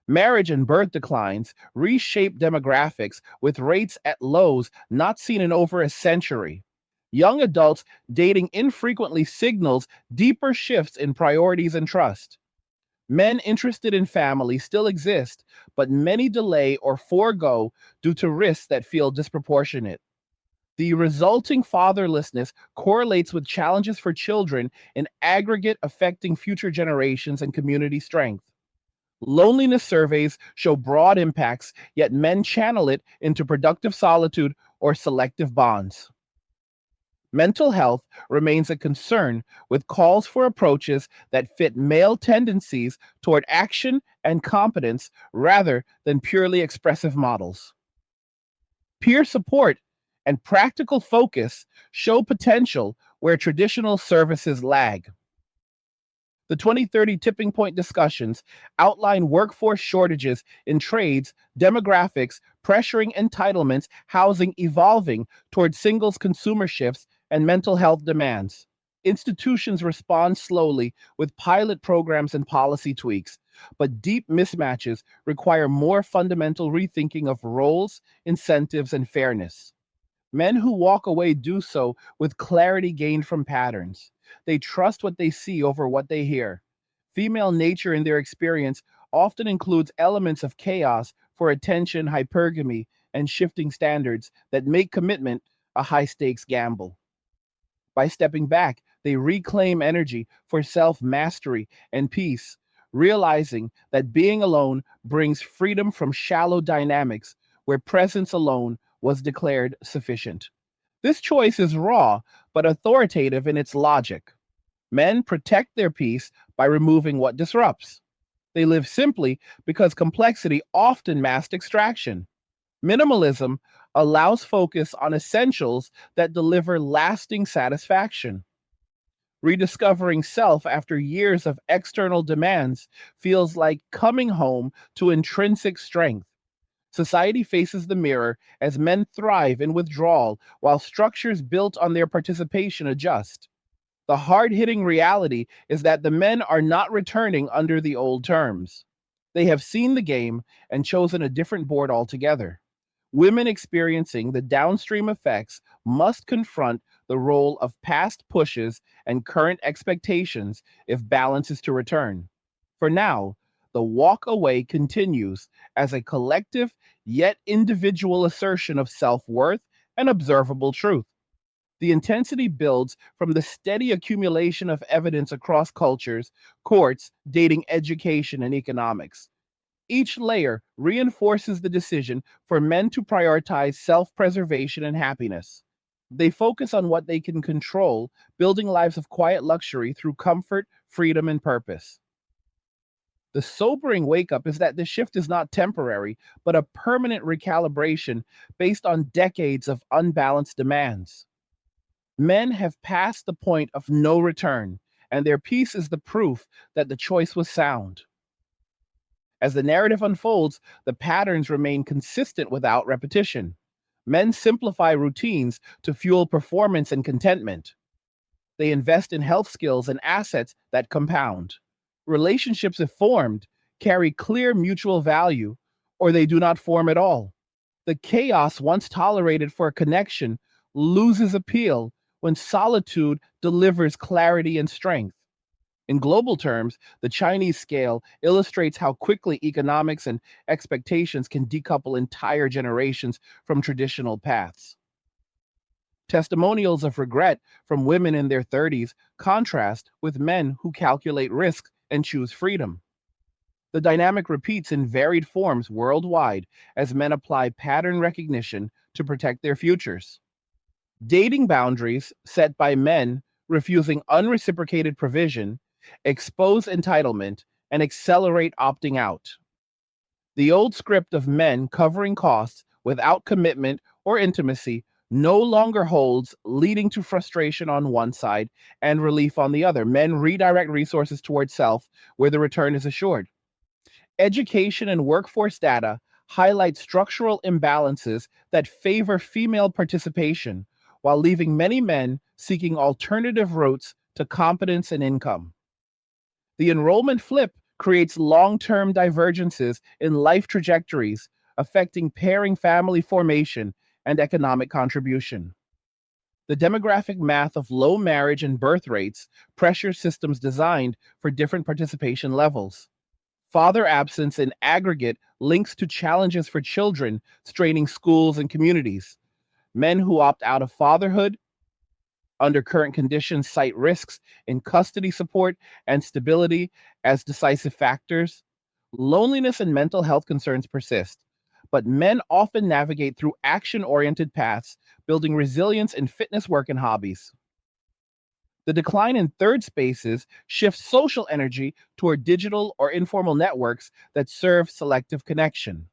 [SPEAKER 1] Marriage and birth declines reshape demographics with rates at lows not seen in over a century. Young adults dating infrequently signals deeper shifts in priorities and trust. Men interested in family still exist, but many delay or forego due to risks that feel disproportionate. The resulting fatherlessness correlates with challenges for children in aggregate affecting future generations and community strength. Loneliness surveys show broad impacts, yet men channel it into productive solitude or selective bonds. Mental health remains a concern, with calls for approaches that fit male tendencies toward action and competence rather than purely expressive models. Peer support and practical focus show potential where traditional services lag. The 2030 tipping point discussions outline workforce shortages in trades, demographics, pressuring entitlements, housing evolving toward singles consumer shifts, and mental health demands. Institutions respond slowly with pilot programs and policy tweaks, but deep mismatches require more fundamental rethinking of roles, incentives, and fairness. Men who walk away do so with clarity gained from patterns. They trust what they see over what they hear. Female nature in their experience often includes elements of chaos for attention, hypergamy, and shifting standards that make commitment a high stakes gamble. By stepping back, they reclaim energy for self mastery and peace, realizing that being alone brings freedom from shallow dynamics where presence alone was declared sufficient. This choice is raw, but authoritative in its logic. Men protect their peace by removing what disrupts. They live simply because complexity often masks extraction. Minimalism allows focus on essentials that deliver lasting satisfaction. Rediscovering self after years of external demands feels like coming home to intrinsic strength. Society faces the mirror as men thrive in withdrawal while structures built on their participation adjust. The hard hitting reality is that the men are not returning under the old terms. They have seen the game and chosen a different board altogether. Women experiencing the downstream effects must confront the role of past pushes and current expectations if balance is to return. For now, the walk away continues as a collective yet individual assertion of self worth and observable truth. The intensity builds from the steady accumulation of evidence across cultures, courts, dating, education, and economics. Each layer reinforces the decision for men to prioritize self preservation and happiness. They focus on what they can control, building lives of quiet luxury through comfort, freedom, and purpose. The sobering wake up is that this shift is not temporary, but a permanent recalibration based on decades of unbalanced demands. Men have passed the point of no return, and their peace is the proof that the choice was sound. As the narrative unfolds, the patterns remain consistent without repetition. Men simplify routines to fuel performance and contentment. They invest in health skills and assets that compound. Relationships, if formed, carry clear mutual value, or they do not form at all. The chaos once tolerated for a connection loses appeal when solitude delivers clarity and strength. In global terms, the Chinese scale illustrates how quickly economics and expectations can decouple entire generations from traditional paths. Testimonials of regret from women in their 30s contrast with men who calculate risk and choose freedom. The dynamic repeats in varied forms worldwide as men apply pattern recognition to protect their futures. Dating boundaries set by men refusing unreciprocated provision expose entitlement and accelerate opting out. The old script of men covering costs without commitment or intimacy no longer holds, leading to frustration on one side and relief on the other. Men redirect resources towards self, where the return is assured. Education and workforce data highlight structural imbalances that favor female participation while leaving many men seeking alternative routes to competence and income. The enrollment flip creates long term divergences in life trajectories, affecting pairing family formation and economic contribution. The demographic math of low marriage and birth rates pressures systems designed for different participation levels. Father absence in aggregate links to challenges for children, straining schools and communities. Men who opt out of fatherhood under current conditions cite risks in custody support and stability as decisive factors. Loneliness and mental health concerns persist, but men often navigate through action oriented paths, building resilience in fitness, work, and hobbies. The decline in third spaces shifts social energy toward digital or informal networks that serve selective connection.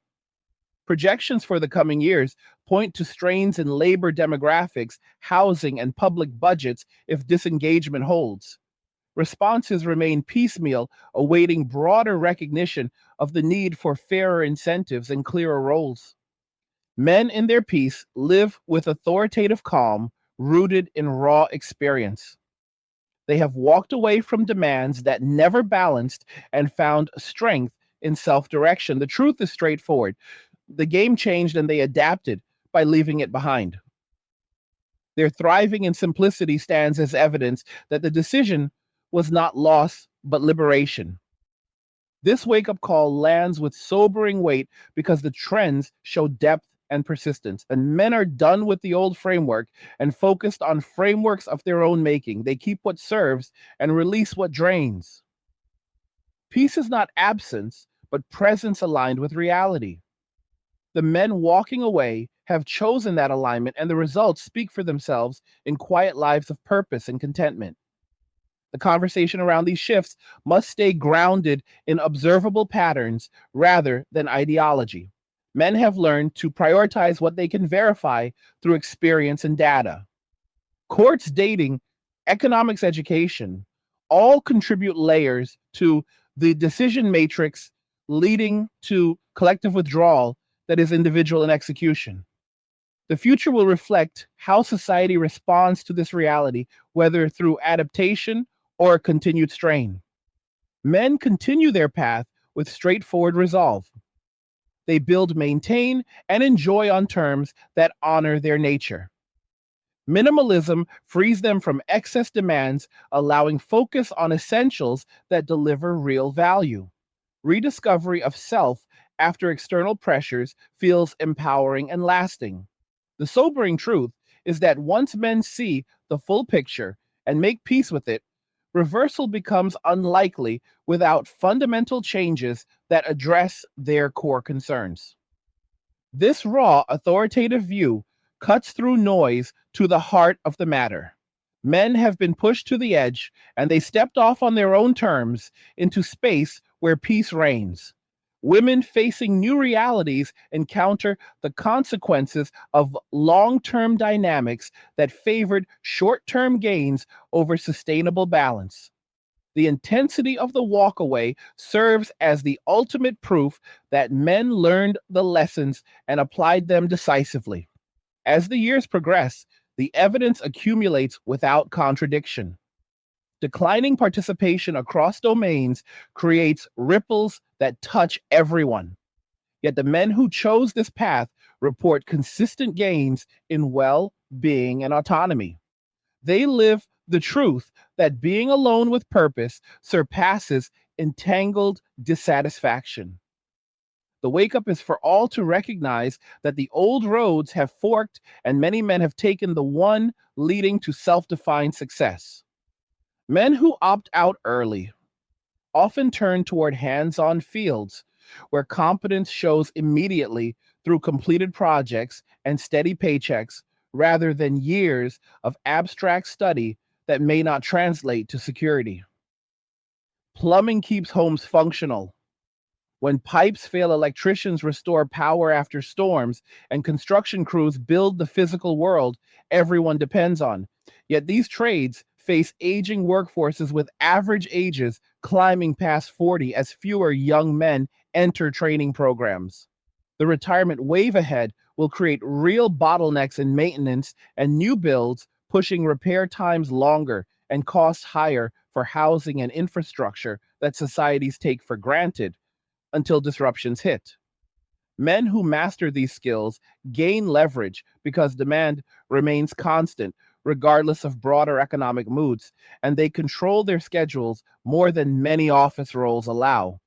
[SPEAKER 1] Projections for the coming years point to strains in labor demographics, housing, and public budgets if disengagement holds. Responses remain piecemeal, awaiting broader recognition of the need for fairer incentives and clearer roles. Men in their peace live with authoritative calm, rooted in raw experience. They have walked away from demands that never balanced and found strength in self direction. The truth is straightforward. The game changed and they adapted by leaving it behind. Their thriving in simplicity stands as evidence that the decision was not loss, but liberation. This wake up call lands with sobering weight because the trends show depth and persistence. And men are done with the old framework and focused on frameworks of their own making. They keep what serves and release what drains. Peace is not absence, but presence aligned with reality. The men walking away have chosen that alignment, and the results speak for themselves in quiet lives of purpose and contentment. The conversation around these shifts must stay grounded in observable patterns rather than ideology. Men have learned to prioritize what they can verify through experience and data. Courts, dating, economics education all contribute layers to the decision matrix leading to collective withdrawal that is individual in execution. The future will reflect how society responds to this reality, whether through adaptation or continued strain. Men continue their path with straightforward resolve. They build, maintain, and enjoy on terms that honor their nature. Minimalism frees them from excess demands, allowing focus on essentials that deliver real value. Rediscovery of self after external pressures feels empowering and lasting. The sobering truth is that once men see the full picture and make peace with it, reversal becomes unlikely without fundamental changes that address their core concerns. This raw, authoritative view cuts through noise to the heart of the matter. Men have been pushed to the edge, and they stepped off on their own terms into space where peace reigns. Women facing new realities encounter the consequences of long term dynamics that favored short term gains over sustainable balance. The intensity of the walkaway serves as the ultimate proof that men learned the lessons and applied them decisively. As the years progress, the evidence accumulates without contradiction. Declining participation across domains creates ripples that touch everyone. Yet the men who chose this path report consistent gains in well being and autonomy. They live the truth that being alone with purpose surpasses entangled dissatisfaction. The wake up is for all to recognize that the old roads have forked and many men have taken the one leading to self defined success. Men who opt out early often turn toward hands on fields where competence shows immediately through completed projects and steady paychecks rather than years of abstract study that may not translate to security. Plumbing keeps homes functional. When pipes fail, electricians restore power after storms, and construction crews build the physical world everyone depends on. Yet these trades face aging workforces with average ages climbing past 40 as fewer young men enter training programs. The retirement wave ahead will create real bottlenecks in maintenance and new builds, pushing repair times longer and costs higher for housing and infrastructure that societies take for granted until disruptions hit. Men who master these skills gain leverage because demand remains constant, regardless of broader economic moods, and they control their schedules more than many office roles allow.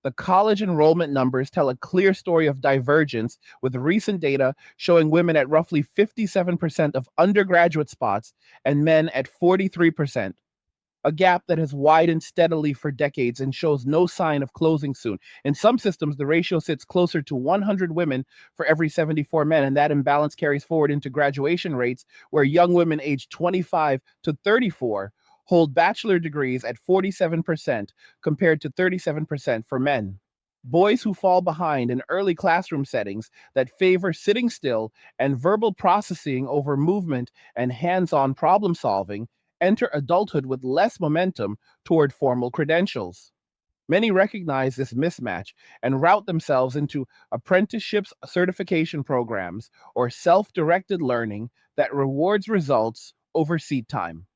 [SPEAKER 1] The college enrollment numbers tell a clear story of divergence, with recent data showing women at roughly 57% of undergraduate spots and men at 43%, a gap that has widened steadily for decades and shows no sign of closing soon. In some systems, the ratio sits closer to 100 women for every 74 men, and that imbalance carries forward into graduation rates, where young women aged 25 to 34 hold bachelor degrees at 47% compared to 37% for men. Boys who fall behind in early classroom settings that favor sitting still and verbal processing over movement and hands on problem solving enter adulthood with less momentum toward formal credentials. Many recognize this mismatch and route themselves into apprenticeships, certification programs, or self directed learning that rewards results over seat time,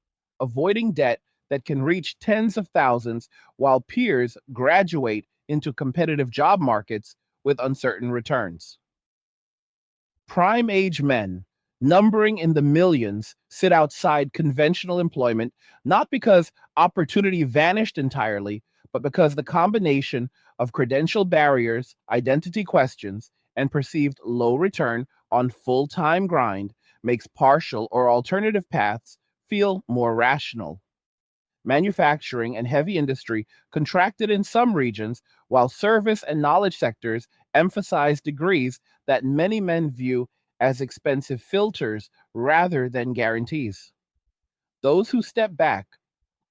[SPEAKER 1] avoiding debt that can reach tens of thousands while peers graduate into competitive job markets with uncertain returns. Prime age men, numbering in the millions, sit outside conventional employment, not because opportunity vanished entirely, but because the combination of credential barriers, identity questions, and perceived low return on full time grind makes partial or alternative paths feel more rational. Manufacturing and heavy industry contracted in some regions, while service and knowledge sectors emphasize degrees that many men view as expensive filters rather than guarantees. Those who step back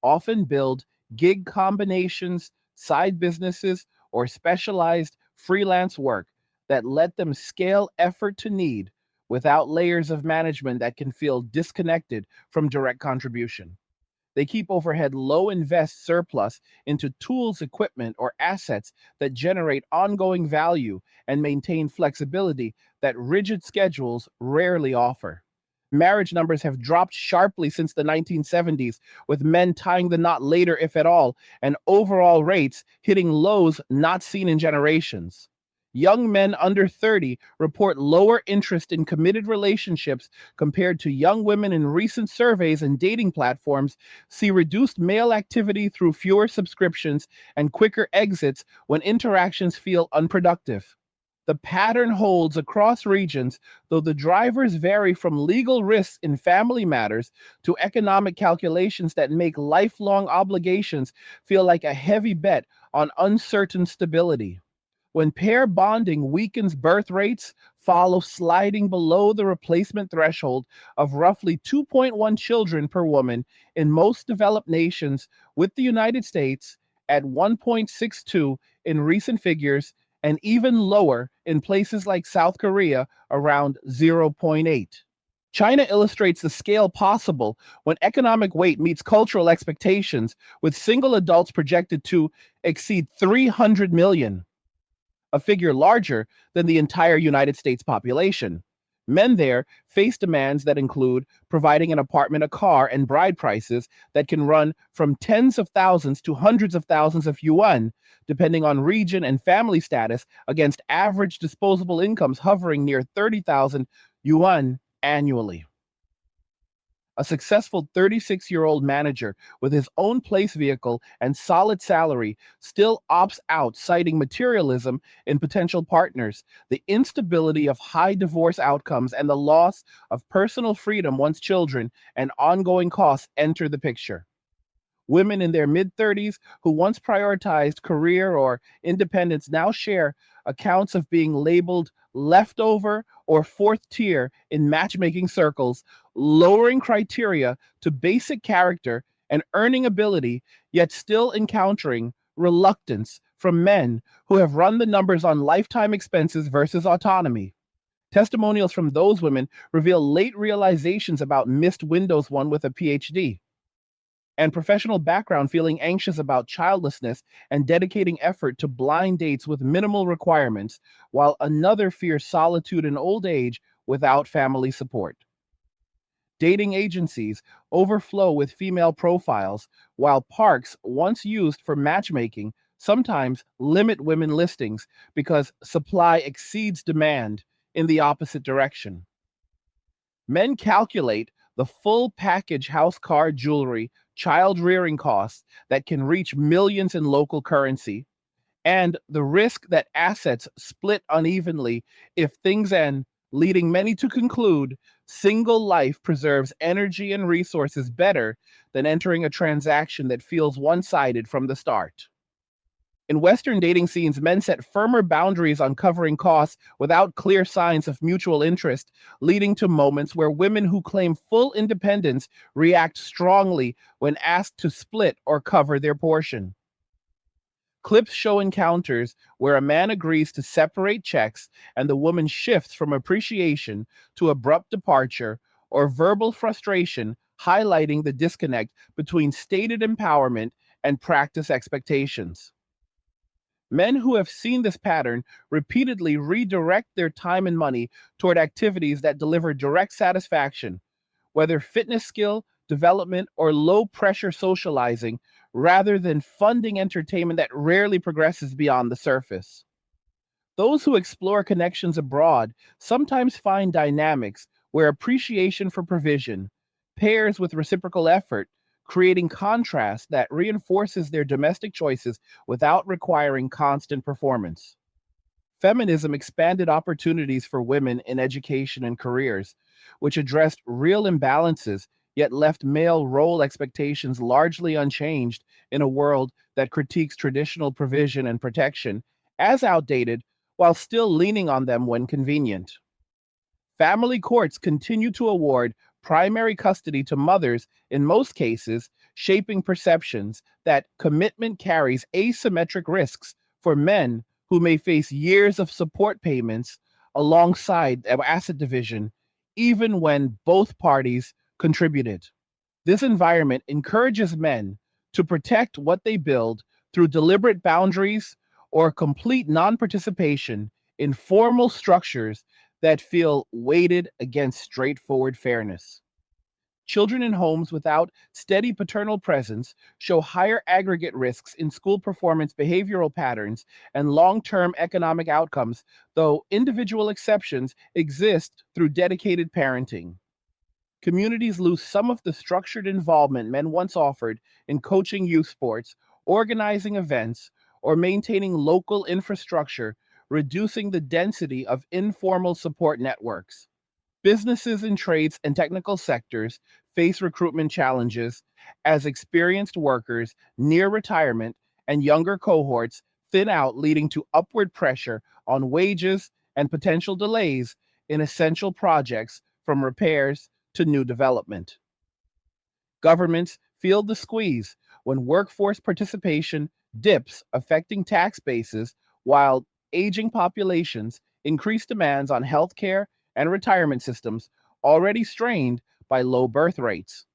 [SPEAKER 1] often build gig combinations, side businesses, or specialized freelance work that let them scale effort to need without layers of management that can feel disconnected from direct contribution. They keep overhead low, invest surplus into tools, equipment, or assets that generate ongoing value and maintain flexibility that rigid schedules rarely offer. Marriage numbers have dropped sharply since the 1970s, with men tying the knot later, if at all, and overall rates hitting lows not seen in generations. Young men under 30 report lower interest in committed relationships compared to young women in recent surveys, and dating platforms see reduced male activity through fewer subscriptions and quicker exits when interactions feel unproductive. The pattern holds across regions, though the drivers vary from legal risks in family matters to economic calculations that make lifelong obligations feel like a heavy bet on uncertain stability. When pair bonding weakens, birth rates follow, sliding below the replacement threshold of roughly 2.1 children per woman in most developed nations, with the United States at 1.62 in recent figures, and even lower in places like South Korea around zero point 0.8. China illustrates the scale possible when economic weight meets cultural expectations, with single adults projected to exceed 300 million, a figure larger than the entire United States population. Men there face demands that include providing an apartment, a car, and bride prices that can run from tens of thousands to hundreds of thousands of yuan, depending on region and family status, against average disposable incomes hovering near 30,000 yuan annually. A successful 36-year-old manager with his own place vehicle and solid salary still opts out, citing materialism in potential partners, the instability of high divorce outcomes, and the loss of personal freedom once children and ongoing costs enter the picture. Women in their mid 30s who once prioritized career or independence now share accounts of being labeled leftover or fourth tier in matchmaking circles, lowering criteria to basic character and earning ability, yet still encountering reluctance from men who have run the numbers on lifetime expenses versus autonomy. Testimonials from those women reveal late realizations about missed windows, one with a PhD and professional background feeling anxious about childlessness and dedicating effort to blind dates with minimal requirements, while another fears solitude in old age without family support. Dating agencies overflow with female profiles, while parks, once used for matchmaking, sometimes limit women listings because supply exceeds demand in the opposite direction. Men calculate the full package house, car, jewelry, child rearing costs that can reach millions in local currency, and the risk that assets split unevenly if things end, leading many to conclude single life preserves energy and resources better than entering a transaction that feels one sided from the start. In Western dating scenes, men set firmer boundaries on covering costs without clear signs of mutual interest, leading to moments where women who claim full independence react strongly when asked to split or cover their portion. Clips show encounters where a man agrees to separate checks and the woman shifts from appreciation to abrupt departure or verbal frustration, highlighting the disconnect between stated empowerment and practice expectations. Men who have seen this pattern repeatedly redirect their time and money toward activities that deliver direct satisfaction, whether fitness skill, development, or low pressure socializing, rather than funding entertainment that rarely progresses beyond the surface. Those who explore connections abroad sometimes find dynamics where appreciation for provision pairs with reciprocal effort, creating contrast that reinforces their domestic choices without requiring constant performance. Feminism expanded opportunities for women in education and careers, which addressed real imbalances yet left male role expectations largely unchanged in a world that critiques traditional provision and protection as outdated while still leaning on them when convenient. Family courts continue to award primary custody to mothers in most cases, shaping perceptions that commitment carries asymmetric risks for men who may face years of support payments alongside asset division, even when both parties contributed. This environment encourages men to protect what they build through deliberate boundaries or complete non participation in formal structures that feel weighted against straightforward fairness. Children in homes without steady paternal presence show higher aggregate risks in school performance, behavioral patterns, and long term economic outcomes, though individual exceptions exist through dedicated parenting. Communities lose some of the structured involvement men once offered in coaching youth sports, organizing events, or maintaining local infrastructure, reducing the density of informal support networks. Businesses in trades and technical sectors face recruitment challenges as experienced workers near retirement and younger cohorts thin out, leading to upward pressure on wages and potential delays in essential projects from repairs to new development. Governments feel the squeeze when workforce participation dips, affecting tax bases, while aging populations increase demands on healthcare and retirement systems already strained by low birth rates.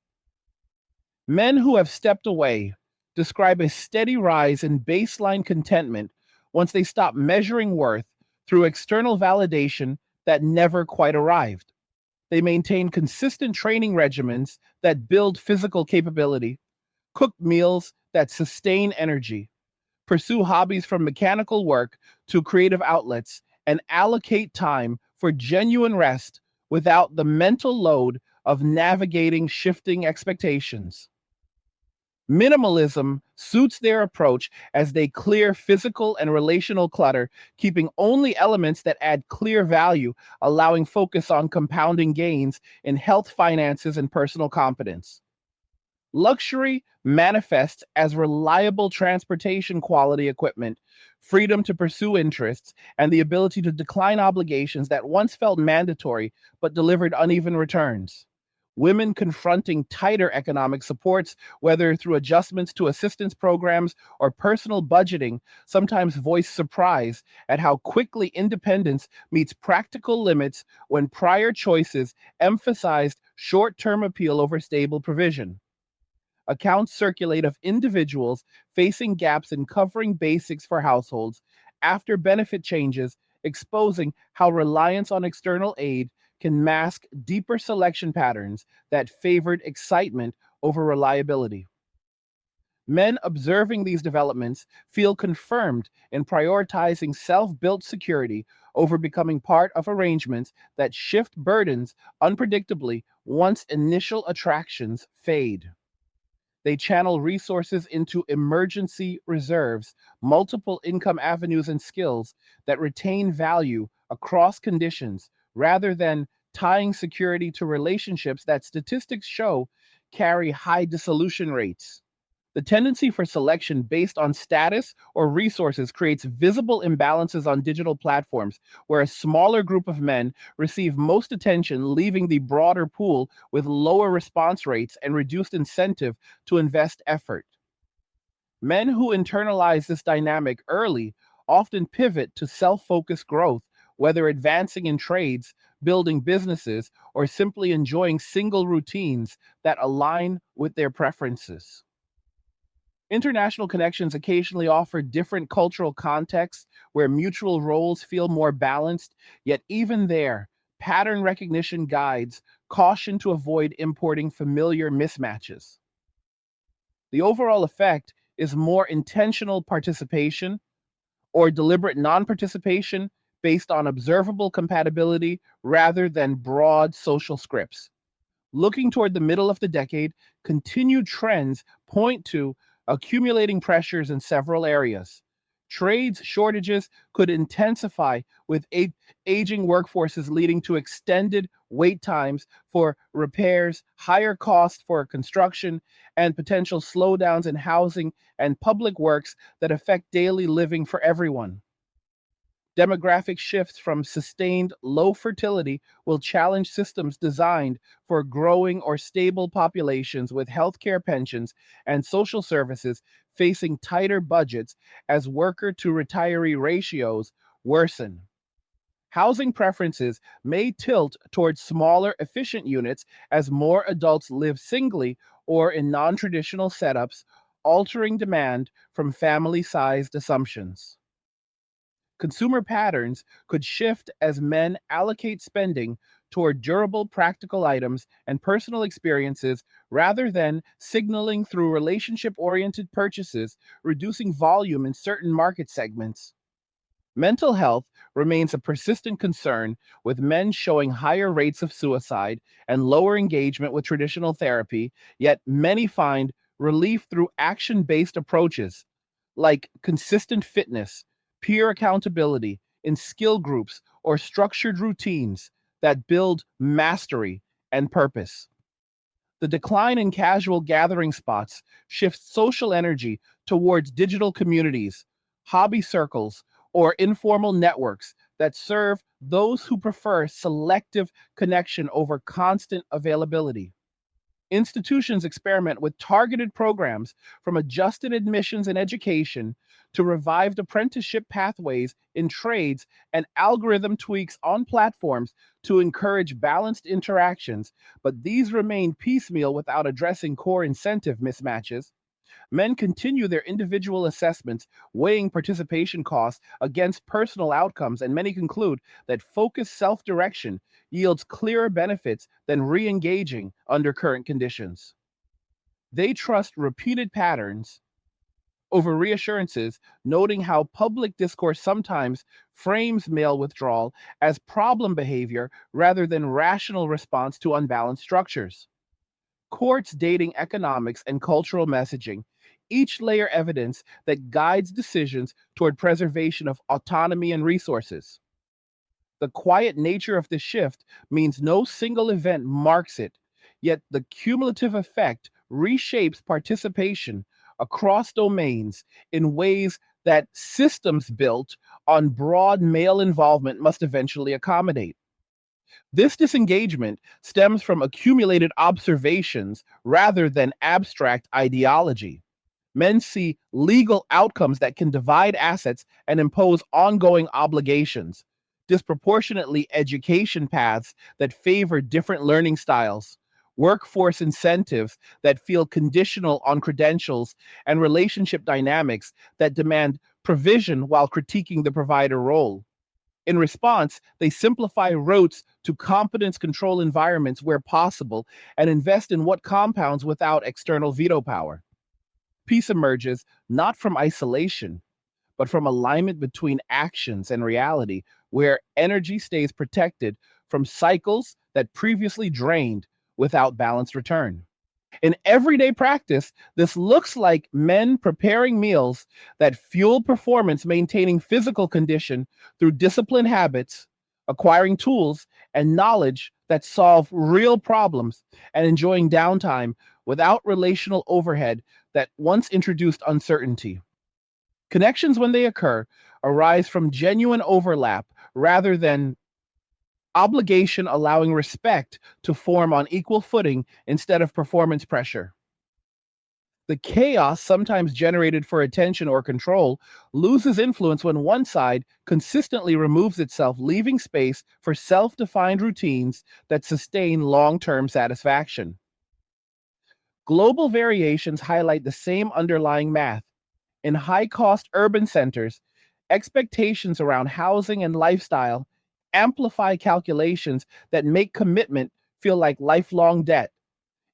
[SPEAKER 1] Men who have stepped away describe a steady rise in baseline contentment once they stop measuring worth through external validation that never quite arrived. They maintain consistent training regimens that build physical capability, cook meals that sustain energy, pursue hobbies from mechanical work to creative outlets, and allocate time for genuine rest without the mental load of navigating shifting expectations. Minimalism suits their approach as they clear physical and relational clutter, keeping only elements that add clear value, allowing focus on compounding gains in health, finances, and personal competence. Luxury manifests as reliable transportation quality equipment, freedom to pursue interests, and the ability to decline obligations that once felt mandatory but delivered uneven returns. Women confronting tighter economic supports, whether through adjustments to assistance programs or personal budgeting, sometimes voice surprise at how quickly independence meets practical limits when prior choices emphasized short term appeal over stable provision. Accounts circulate of individuals facing gaps in covering basics for households after benefit changes, exposing how reliance on external aid can mask deeper selection patterns that favored excitement over reliability. Men observing these developments feel confirmed in prioritizing self built security over becoming part of arrangements that shift burdens unpredictably once initial attractions fade. They channel resources into emergency reserves, multiple income avenues, and skills that retain value across conditions rather than tying security to relationships that statistics show carry high dissolution rates. The tendency for selection based on status or resources creates visible imbalances on digital platforms, where a smaller group of men receive most attention, leaving the broader pool with lower response rates and reduced incentive to invest effort. Men who internalize this dynamic early often pivot to self focused growth, whether advancing in trades, building businesses, or simply enjoying single routines that align with their preferences. International connections occasionally offer different cultural contexts where mutual roles feel more balanced, yet, even there, pattern recognition guides caution to avoid importing familiar mismatches. The overall effect is more intentional participation or deliberate non participation based on observable compatibility rather than broad social scripts. Looking toward the middle of the decade, continued trends point to accumulating pressures in several areas. Trades shortages could intensify with aging workforces, leading to extended wait times for repairs, higher costs for construction, and potential slowdowns in housing and public works that affect daily living for everyone. Demographic shifts from sustained low fertility will challenge systems designed for growing or stable populations, with healthcare, pensions, and social services facing tighter budgets as worker to retiree ratios worsen. Housing preferences may tilt towards smaller, efficient units as more adults live singly or in non traditional setups, altering demand from family sized assumptions. Consumer patterns could shift as men allocate spending toward durable, practical items and personal experiences rather than signaling through relationship oriented purchases, reducing volume in certain market segments. Mental health remains a persistent concern, with men showing higher rates of suicide and lower engagement with traditional therapy, yet many find relief through action based approaches like consistent fitness, peer accountability in skill groups, or structured routines that build mastery and purpose. The decline in casual gathering spots shifts social energy towards digital communities, hobby circles, or informal networks that serve those who prefer selective connection over constant availability. Institutions experiment with targeted programs, from adjusted admissions in education to revived apprenticeship pathways in trades, and algorithm tweaks on platforms to encourage balanced interactions, but these remain piecemeal without addressing core incentive mismatches. Men continue their individual assessments, weighing participation costs against personal outcomes, and many conclude that focused self direction yields clearer benefits than re engaging under current conditions. They trust repeated patterns over reassurances, noting how public discourse sometimes frames male withdrawal as problem behavior rather than rational response to unbalanced structures. Courts dating economics and cultural messaging each layer evidence that guides decisions toward preservation of autonomy and resources. The quiet nature of this shift means no single event marks it, yet the cumulative effect reshapes participation across domains in ways that systems built on broad male involvement must eventually accommodate. This disengagement stems from accumulated observations rather than abstract ideology. Men see legal outcomes that can divide assets and impose ongoing obligations, disproportionately education paths that favor different learning styles, workforce incentives that feel conditional on credentials, and relationship dynamics that demand provision while critiquing the provider role. In response, they simplify routes to competence control environments where possible and invest in what compounds without external veto power. Peace emerges not from isolation, but from alignment between actions and reality, where energy stays protected from cycles that previously drained without balanced return. In everyday practice, this looks like men preparing meals that fuel performance, maintaining physical condition through disciplined habits, acquiring tools and knowledge that solve real problems, and enjoying downtime without relational overhead that once introduced uncertainty. Connections, when they occur, arise from genuine overlap rather than obligation, allowing respect to form on equal footing instead of performance pressure. The chaos sometimes generated for attention or control loses influence when one side consistently removes itself, leaving space for self defined routines that sustain long term satisfaction. Global variations highlight the same underlying math. In high cost urban centers, expectations around housing and lifestyle amplify calculations that make commitment feel like lifelong debt.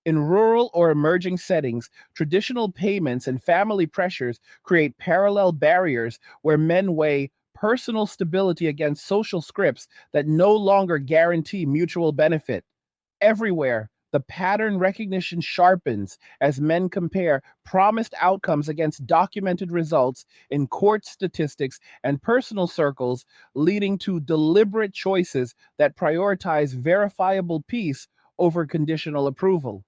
[SPEAKER 1] In rural or emerging settings, traditional payments and family pressures create parallel barriers where men weigh personal stability against social scripts that no longer guarantee mutual benefit. Everywhere, the pattern recognition sharpens as men compare promised outcomes against documented results in court statistics and personal circles, leading to deliberate choices that prioritize verifiable peace over conditional approval.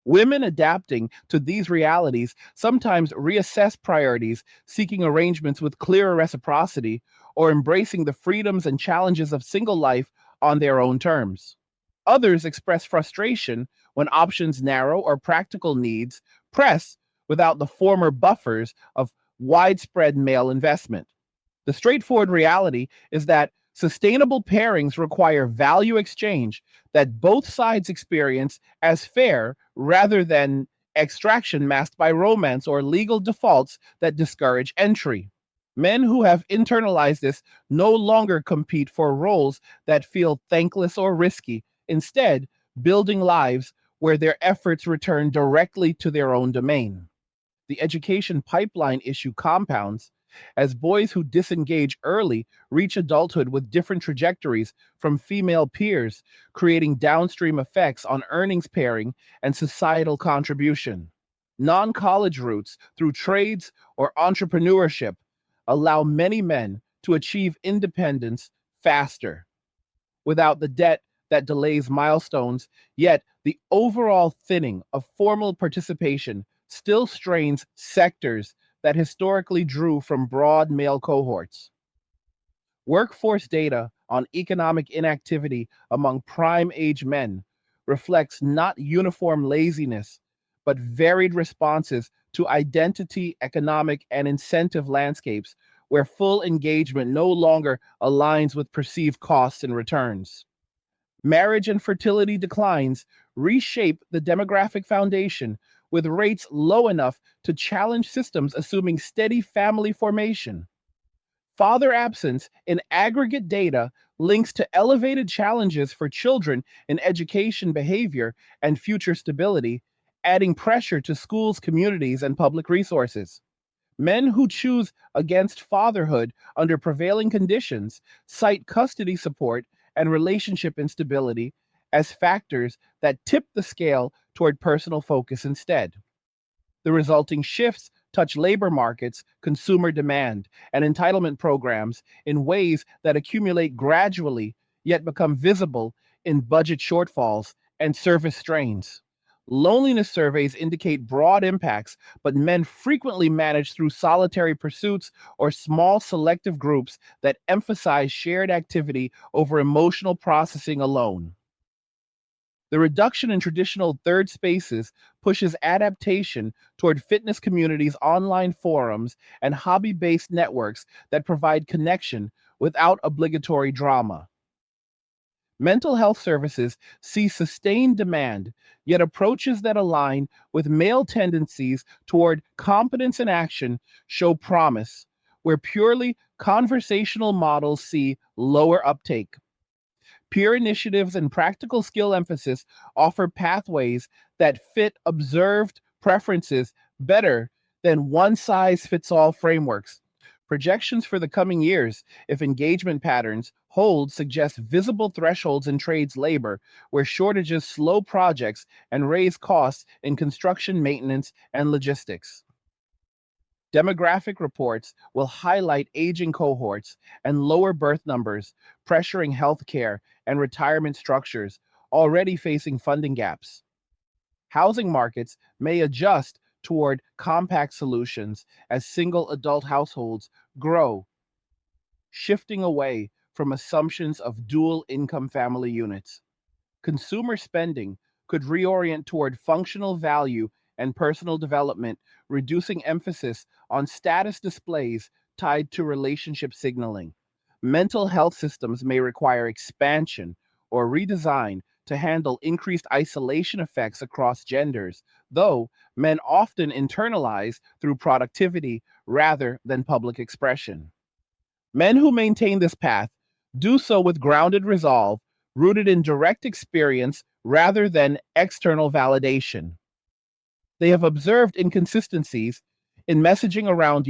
[SPEAKER 1] Women adapting to these realities sometimes reassess priorities, seeking arrangements with clearer reciprocity, or embracing the freedoms and challenges of single life on their own terms. Others express frustration when options narrow or practical needs press without the former buffers of widespread male investment. The straightforward reality is that sustainable pairings require value exchange that both sides experience as fair rather than extraction masked by romance or legal defaults that discourage entry. Men who have internalized this no longer compete for roles that feel thankless or risky, instead, building lives where their efforts return directly to their own domain. The education pipeline issue compounds as boys who disengage early reach adulthood with different trajectories from female peers, creating downstream effects on earnings pairing and societal contribution. Non college routes through trades or entrepreneurship allow many men to achieve independence faster without the debt that delays milestones, yet the overall thinning of formal participation still strains sectors that historically drew from broad male cohorts. Workforce data on economic inactivity among prime age men reflects not uniform laziness, but varied responses to identity, economic, and incentive landscapes where full engagement no longer aligns with perceived costs and returns. Marriage and fertility declines reshape the demographic foundation, with rates low enough to challenge systems assuming steady family formation. Father absence in aggregate data links to elevated challenges for children in education, behavior, and future stability, adding pressure to schools, communities, and public resources. Men who choose against fatherhood under prevailing conditions cite custody support and relationship instability as factors that tip the scale toward personal focus instead. The resulting shifts touch labor markets, consumer demand, and entitlement programs in ways that accumulate gradually yet become visible in budget shortfalls and service strains. Loneliness surveys indicate broad impacts, but men frequently manage through solitary pursuits or small selective groups that emphasize shared activity over emotional processing alone. The reduction in traditional third spaces pushes adaptation toward fitness communities, online forums, and hobby based networks that provide connection without obligatory drama. Mental health services see sustained demand, yet approaches that align with male tendencies toward competence and action show promise, where purely conversational models see lower uptake. Peer initiatives and practical skill emphasis offer pathways that fit observed preferences better than one size fits all frameworks. Projections for the coming years, if engagement patterns hold, suggest visible thresholds in trades labor, where shortages slow projects and raise costs in construction, maintenance, and logistics. Demographic reports will highlight aging cohorts and lower birth numbers, pressuring healthcare and retirement structures already facing funding gaps. Housing markets may adjust toward compact solutions as single adult households grow, shifting away from assumptions of dual income family units. Consumer spending could reorient toward functional value and personal development, reducing emphasis on status displays tied to relationship signaling. Mental health systems may require expansion or redesign to handle increased isolation effects across genders, though men often internalize through productivity rather than public expression. Men who maintain this path do so with grounded resolve, rooted in direct experience rather than external validation. They have observed inconsistencies in messaging around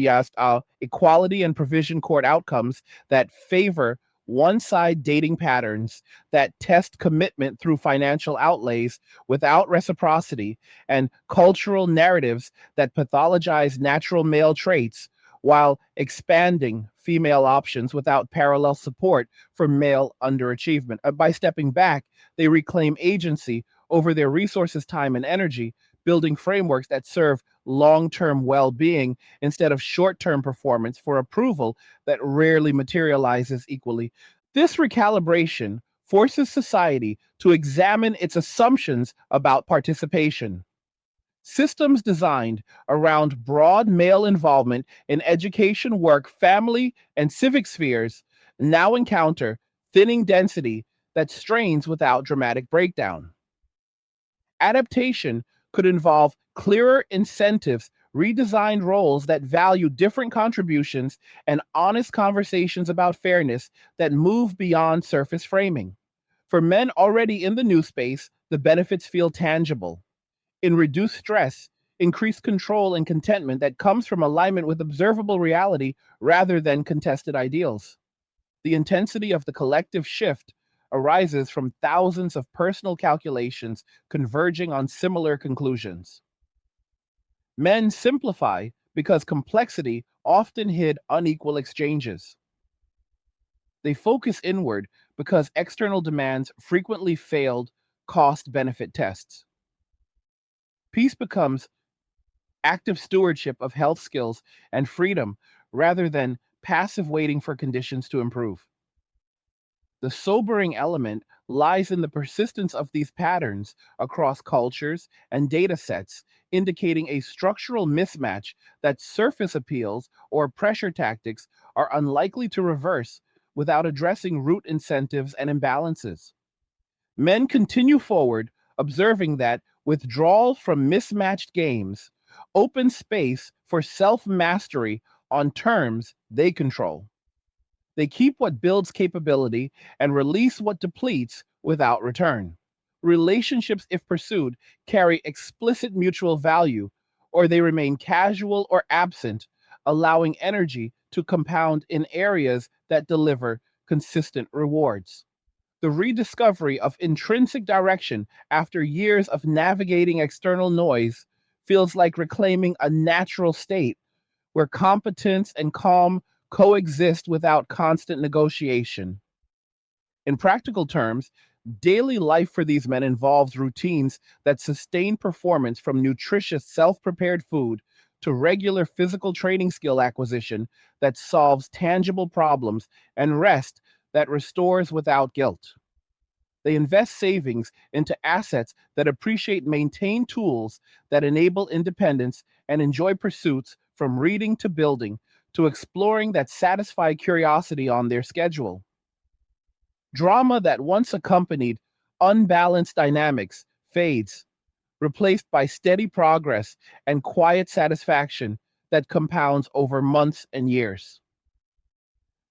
[SPEAKER 1] equality and provision court outcomes that favor one side dating patterns that test commitment through financial outlays without reciprocity, and cultural narratives that pathologize natural male traits while expanding female options without parallel support for male underachievement. By stepping back, they reclaim agency over their resources, time, and energy, building frameworks that serve long term well being instead of short term performance for approval that rarely materializes equally. This recalibration forces society to examine its assumptions about participation. Systems designed around broad male involvement in education, work, family, and civic spheres now encounter thinning density that strains without dramatic breakdown. Adaptation could involve clearer incentives, redesigned roles that value different contributions, and honest conversations about fairness that move beyond surface framing. For men already in the new space, the benefits feel tangible in reduced stress, increased control, and contentment that comes from alignment with observable reality rather than contested ideals. The intensity of the collective shift arises from thousands of personal calculations converging on similar conclusions. Men simplify because complexity often hid unequal exchanges. They focus inward because external demands frequently failed cost benefit tests. Peace becomes active stewardship of health skills and freedom rather than passive waiting for conditions to improve. The sobering element lies in the persistence of these patterns across cultures and data sets, indicating a structural mismatch that surface appeals or pressure tactics are unlikely to reverse without addressing root incentives and imbalances. Men continue forward, observing that withdrawal from mismatched games opens space for self mastery on terms they control. They keep what builds capability and release what depletes without return. Relationships, if pursued, carry explicit mutual value, or they remain casual or absent, allowing energy to compound in areas that deliver consistent rewards. The rediscovery of intrinsic direction after years of navigating external noise feels like reclaiming a natural state where competence and calm coexist without constant negotiation. In practical terms, daily life for these men involves routines that sustain performance, from nutritious self prepared food to regular physical training skill acquisition that solves tangible problems, and rest that restores without guilt. They invest savings into assets that appreciate maintain tools that enable independence, and enjoy pursuits from reading to building to exploring that satisfy curiosity on their schedule. Drama that once accompanied unbalanced dynamics fades, replaced by steady progress and quiet satisfaction that compounds over months and years.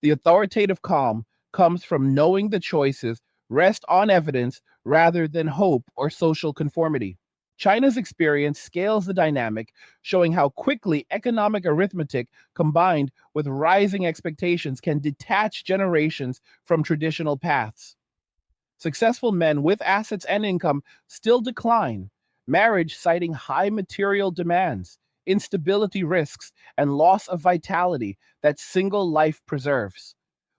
[SPEAKER 1] The authoritative calm comes from knowing the choices rest on evidence rather than hope or social conformity. China's experience scales the dynamic, showing how quickly economic arithmetic combined with rising expectations can detach generations from traditional paths. Successful men with assets and income still decline, marriage citing high material demands, instability risks, and loss of vitality that single life preserves.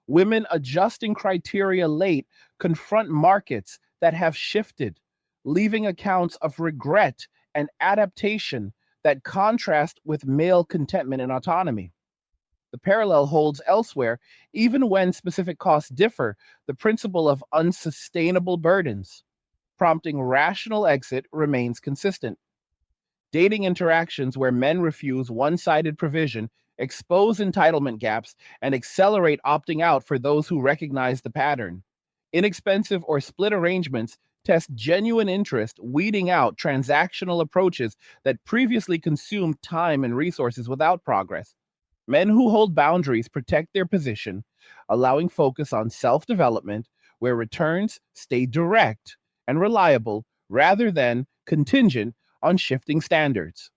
[SPEAKER 1] Women adjusting criteria late confront markets that have shifted, leaving accounts of regret and adaptation that contrast with male contentment and autonomy. The parallel holds elsewhere, even when specific costs differ, the principle of unsustainable burdens, prompting rational exit, remains consistent. Dating interactions where men refuse one sided provision expose entitlement gaps and accelerate opting out for those who recognize the pattern. Inexpensive or split arrangements test genuine interest, weeding out transactional approaches that previously consumed time and resources without progress. Men who hold boundaries protect their position, allowing focus on self development where returns stay direct and reliable rather than contingent on shifting standards.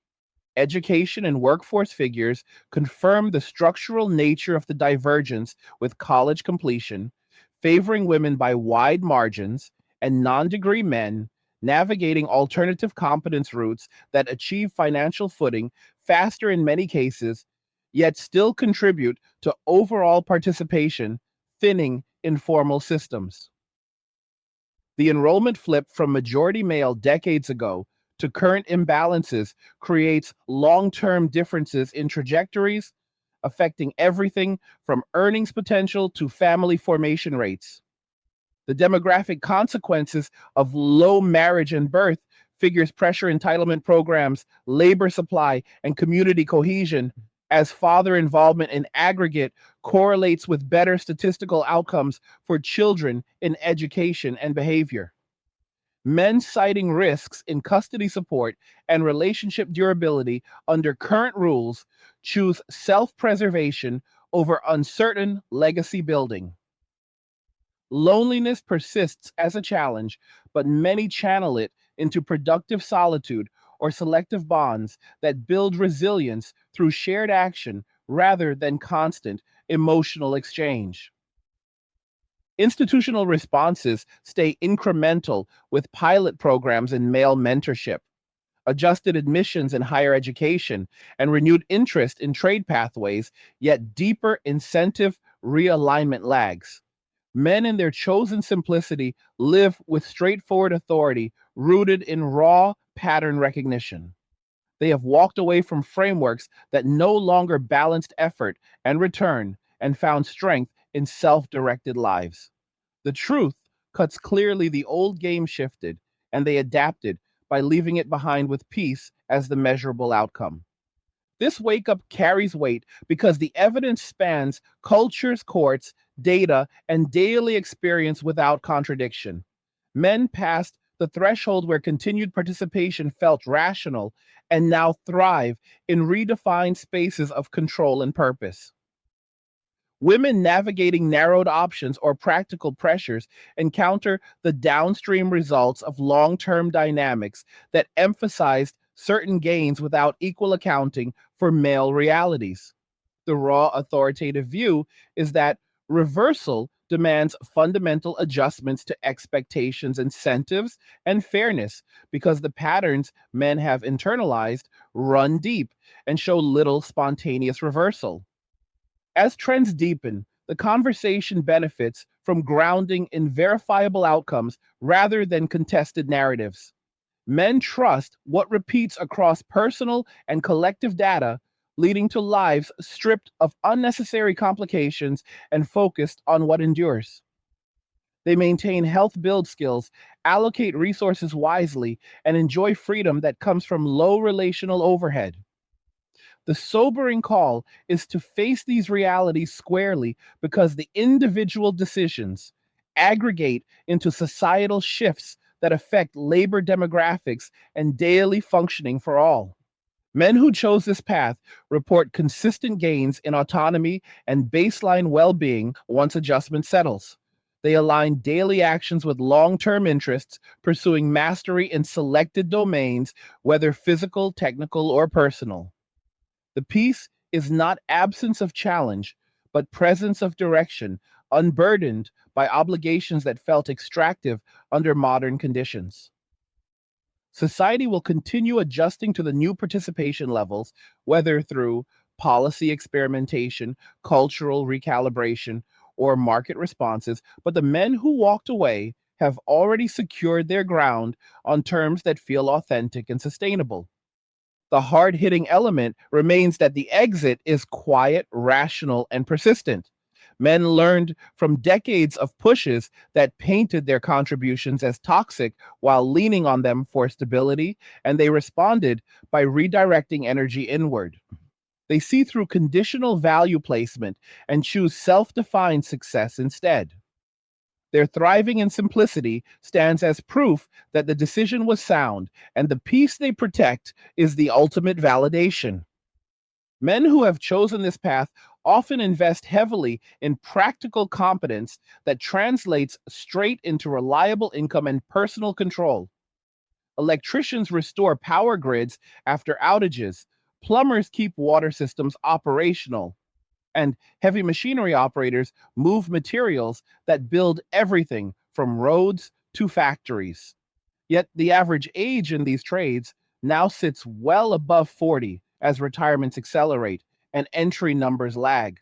[SPEAKER 1] Education and workforce figures confirm the structural nature of the divergence, with college completion favoring women by wide margins and non degree men navigating alternative competence routes that achieve financial footing faster in many cases, yet still contribute to overall participation, thinning informal systems. The enrollment flip from majority male decades ago to current imbalances creates long term differences in trajectories, affecting everything from earnings potential to family formation rates. The demographic consequences of low marriage and birth figures pressure entitlement programs, labor supply, and community cohesion, as father involvement in aggregate correlates with better statistical outcomes for children in education and behavior. Men citing risks in custody support and relationship durability under current rules choose self preservation over uncertain legacy building. Loneliness persists as a challenge, but many channel it into productive solitude or selective bonds that build resilience through shared action rather than constant emotional exchange. Institutional responses stay incremental, with pilot programs in male mentorship, adjusted admissions in higher education, and renewed interest in trade pathways, yet deeper incentive realignment lags. Men in their chosen simplicity live with straightforward authority rooted in raw pattern recognition. They have walked away from frameworks that no longer balanced effort and return, and found strength in self directed lives. The truth cuts clearly: the old game shifted, and they adapted by leaving it behind with peace as the measurable outcome. This wake up carries weight because the evidence spans cultures, courts, data, and daily experience without contradiction. Men passed the threshold where continued participation felt rational and now thrive in redefined spaces of control and purpose. Women navigating narrowed options or practical pressures encounter the downstream results of long term dynamics that emphasized certain gains without equal accounting for male realities. The raw authoritative view is that reversal demands fundamental adjustments to expectations, incentives, and fairness because the patterns men have internalized run deep and show little spontaneous reversal. As trends deepen, the conversation benefits from grounding in verifiable outcomes rather than contested narratives. Men trust what repeats across personal and collective data, leading to lives stripped of unnecessary complications and focused on what endures. They maintain health build skills, allocate resources wisely, and enjoy freedom that comes from low relational overhead. The sobering call is to face these realities squarely because the individual decisions aggregate into societal shifts that affect labor demographics and daily functioning for all. Men who chose this path report consistent gains in autonomy and baseline well being once adjustment settles. They align daily actions with long term interests, pursuing mastery in selected domains, whether physical, technical, or personal. The peace is not absence of challenge, but presence of direction, unburdened by obligations that felt extractive under modern conditions. Society will continue adjusting to the new participation levels, whether through policy experimentation, cultural recalibration, or market responses, but the men who walked away have already secured their ground on terms that feel authentic and sustainable. The hard hitting element remains that the exit is quiet, rational, and persistent. Men learned from decades of pushes that painted their contributions as toxic while leaning on them for stability, and they responded by redirecting energy inward. They see through conditional value placement and choose self defined success instead. Their thriving in simplicity stands as proof that the decision was sound, and the peace they protect is the ultimate validation. Men who have chosen this path often invest heavily in practical competence that translates straight into reliable income and personal control. Electricians restore power grids after outages, plumbers keep water systems operational, and heavy machinery operators move materials that build everything from roads to factories. Yet the average age in these trades now sits well above 40 as retirements accelerate and entry numbers lag.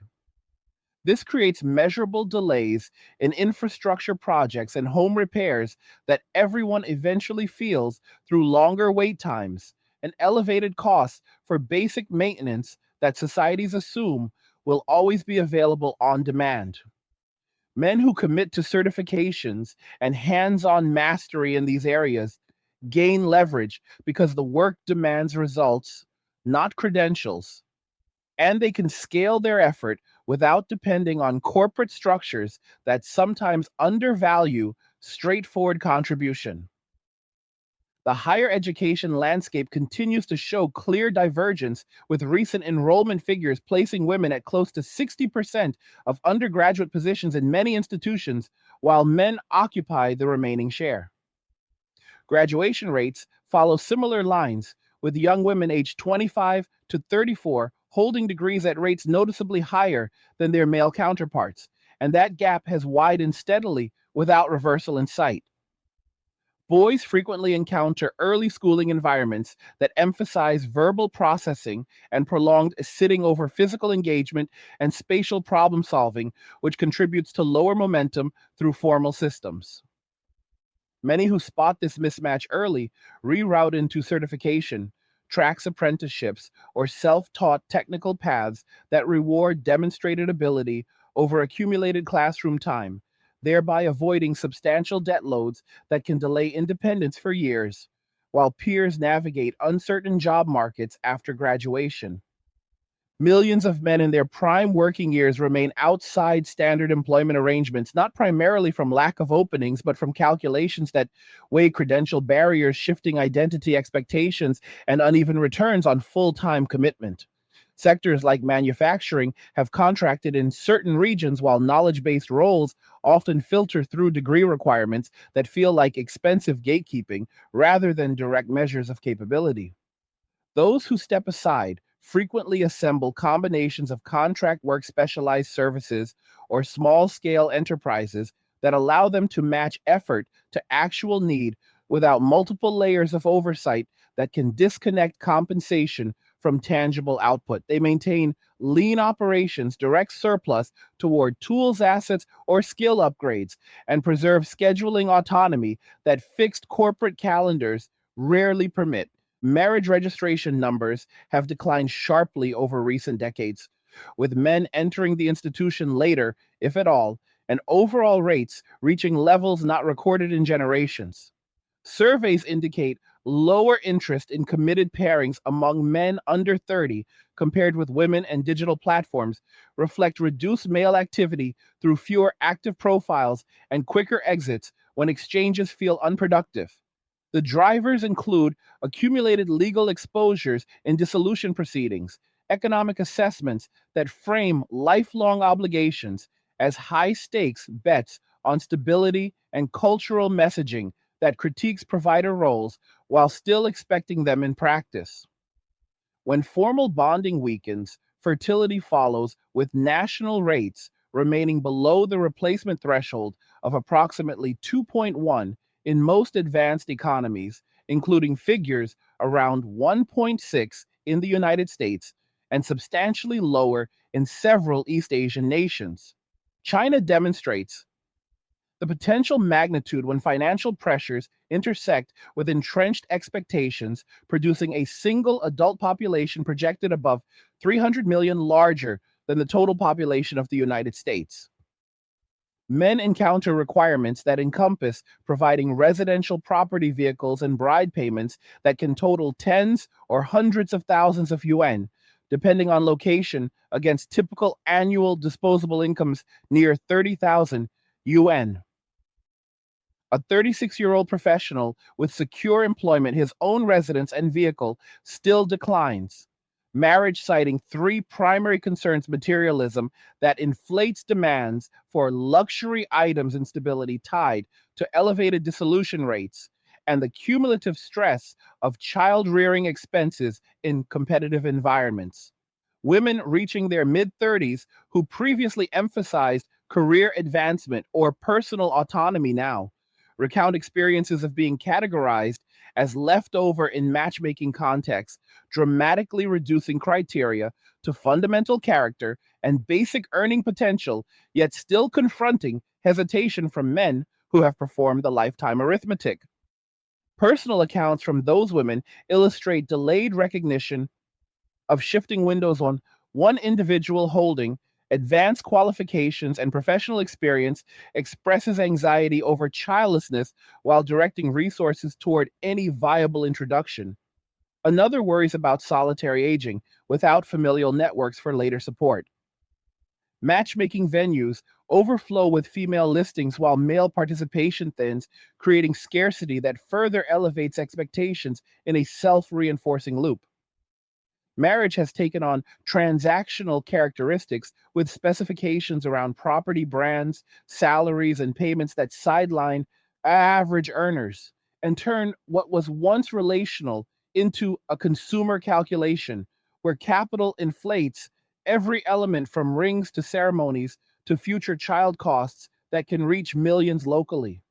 [SPEAKER 1] This creates measurable delays in infrastructure projects and home repairs that everyone eventually feels through longer wait times and elevated costs for basic maintenance that societies assume will always be available on demand. Men who commit to certifications and hands on mastery in these areas gain leverage because the work demands results, not credentials, and they can scale their effort without depending on corporate structures that sometimes undervalue straightforward contribution. The higher education landscape continues to show clear divergence, with recent enrollment figures placing women at close to 60% of undergraduate positions in many institutions, while men occupy the remaining share. Graduation rates follow similar lines, with young women aged 25 to 34 holding degrees at rates noticeably higher than their male counterparts, and that gap has widened steadily without reversal in sight. Boys frequently encounter early schooling environments that emphasize verbal processing and prolonged sitting over physical engagement and spatial problem solving, which contributes to lower momentum through formal systems. Many who spot this mismatch early reroute into certification, tracks apprenticeships, or self taught technical paths that reward demonstrated ability over accumulated classroom time, thereby avoiding substantial debt loads that can delay independence for years, while peers navigate uncertain job markets after graduation. Millions of men in their prime working years remain outside standard employment arrangements, not primarily from lack of openings, but from calculations that weigh credential barriers, shifting identity expectations, and uneven returns on full time commitment. Sectors like manufacturing have contracted in certain regions, while knowledge based roles often filter through degree requirements that feel like expensive gatekeeping rather than direct measures of capability. Those who step aside frequently assemble combinations of contract work, specialized services, or small scale enterprises that allow them to match effort to actual need without multiple layers of oversight that can disconnect compensation from tangible output. They maintain lean operations, direct surplus toward tools, assets, or skill upgrades, and preserve scheduling autonomy that fixed corporate calendars rarely permit. Marriage registration numbers have declined sharply over recent decades, with men entering the institution later, if at all, and overall rates reaching levels not recorded in generations. Surveys indicate lower interest in committed pairings among men under 30 compared with women, and digital platforms reflect reduced male activity through fewer active profiles and quicker exits when exchanges feel unproductive. The drivers include accumulated legal exposures in dissolution proceedings, economic assessments that frame lifelong obligations as high stakes bets on stability, and cultural messaging that critiques provider roles while still expecting them in practice. When formal bonding weakens, fertility follows, with national rates remaining below the replacement threshold of approximately 2.1 in most advanced economies, including figures around 1.6 in the United States and substantially lower in several East Asian nations. China demonstrates the potential magnitude when financial pressures intersect with entrenched expectations, producing a single adult population projected above 300 million, larger than the total population of the United States. Men encounter requirements that encompass providing residential property vehicles and bride payments that can total tens or hundreds of thousands of yuan, depending on location, against typical annual disposable incomes near 30,000 yuan. A 36-year-old professional with secure employment, his own residence, and vehicle still declines. Marriage citing three primary concerns: materialism that inflates demands for luxury items and stability tied to elevated dissolution rates, and the cumulative stress of child rearing expenses in competitive environments. Women reaching their mid 30s who previously emphasized career advancement or personal autonomy now recount experiences of being categorized as leftover in matchmaking contexts, dramatically reducing criteria to fundamental character and basic earning potential, yet still confronting hesitation from men who have performed the lifetime arithmetic. Personal accounts from those women illustrate delayed recognition of shifting windows on one individual holding advanced qualifications and professional experience expresses anxiety over childlessness while directing resources toward any viable introduction. Another worries about solitary aging without familial networks for later support. Matchmaking venues overflow with female listings while male participation thins, creating scarcity that further elevates expectations in a self reinforcing loop. Marriage has taken on transactional characteristics with specifications around property brands, salaries, and payments that sideline average earners and turn what was once relational into a consumer calculation where capital inflates every element from rings to ceremonies to future child costs that can reach millions locally.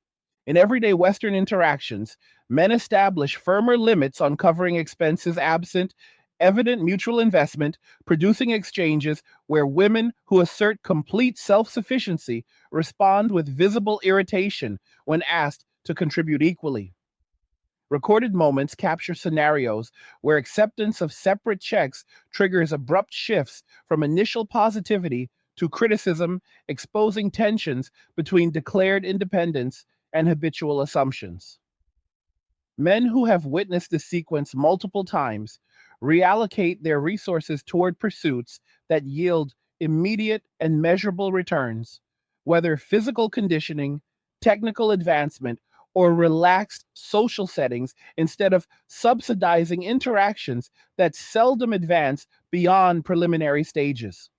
[SPEAKER 1] In everyday Western interactions, men establish firmer limits on covering expenses absent evident mutual investment, producing exchanges where women who assert complete self sufficiency respond with visible irritation when asked to contribute equally. Recorded moments capture scenarios where acceptance of separate checks triggers abrupt shifts from initial positivity to criticism, exposing tensions between declared independence and habitual assumptions. Men who have witnessed this sequence multiple times reallocate their resources toward pursuits that yield immediate and measurable returns, whether physical conditioning, technical advancement, or relaxed social settings, instead of subsidizing interactions that seldom advance beyond preliminary stages.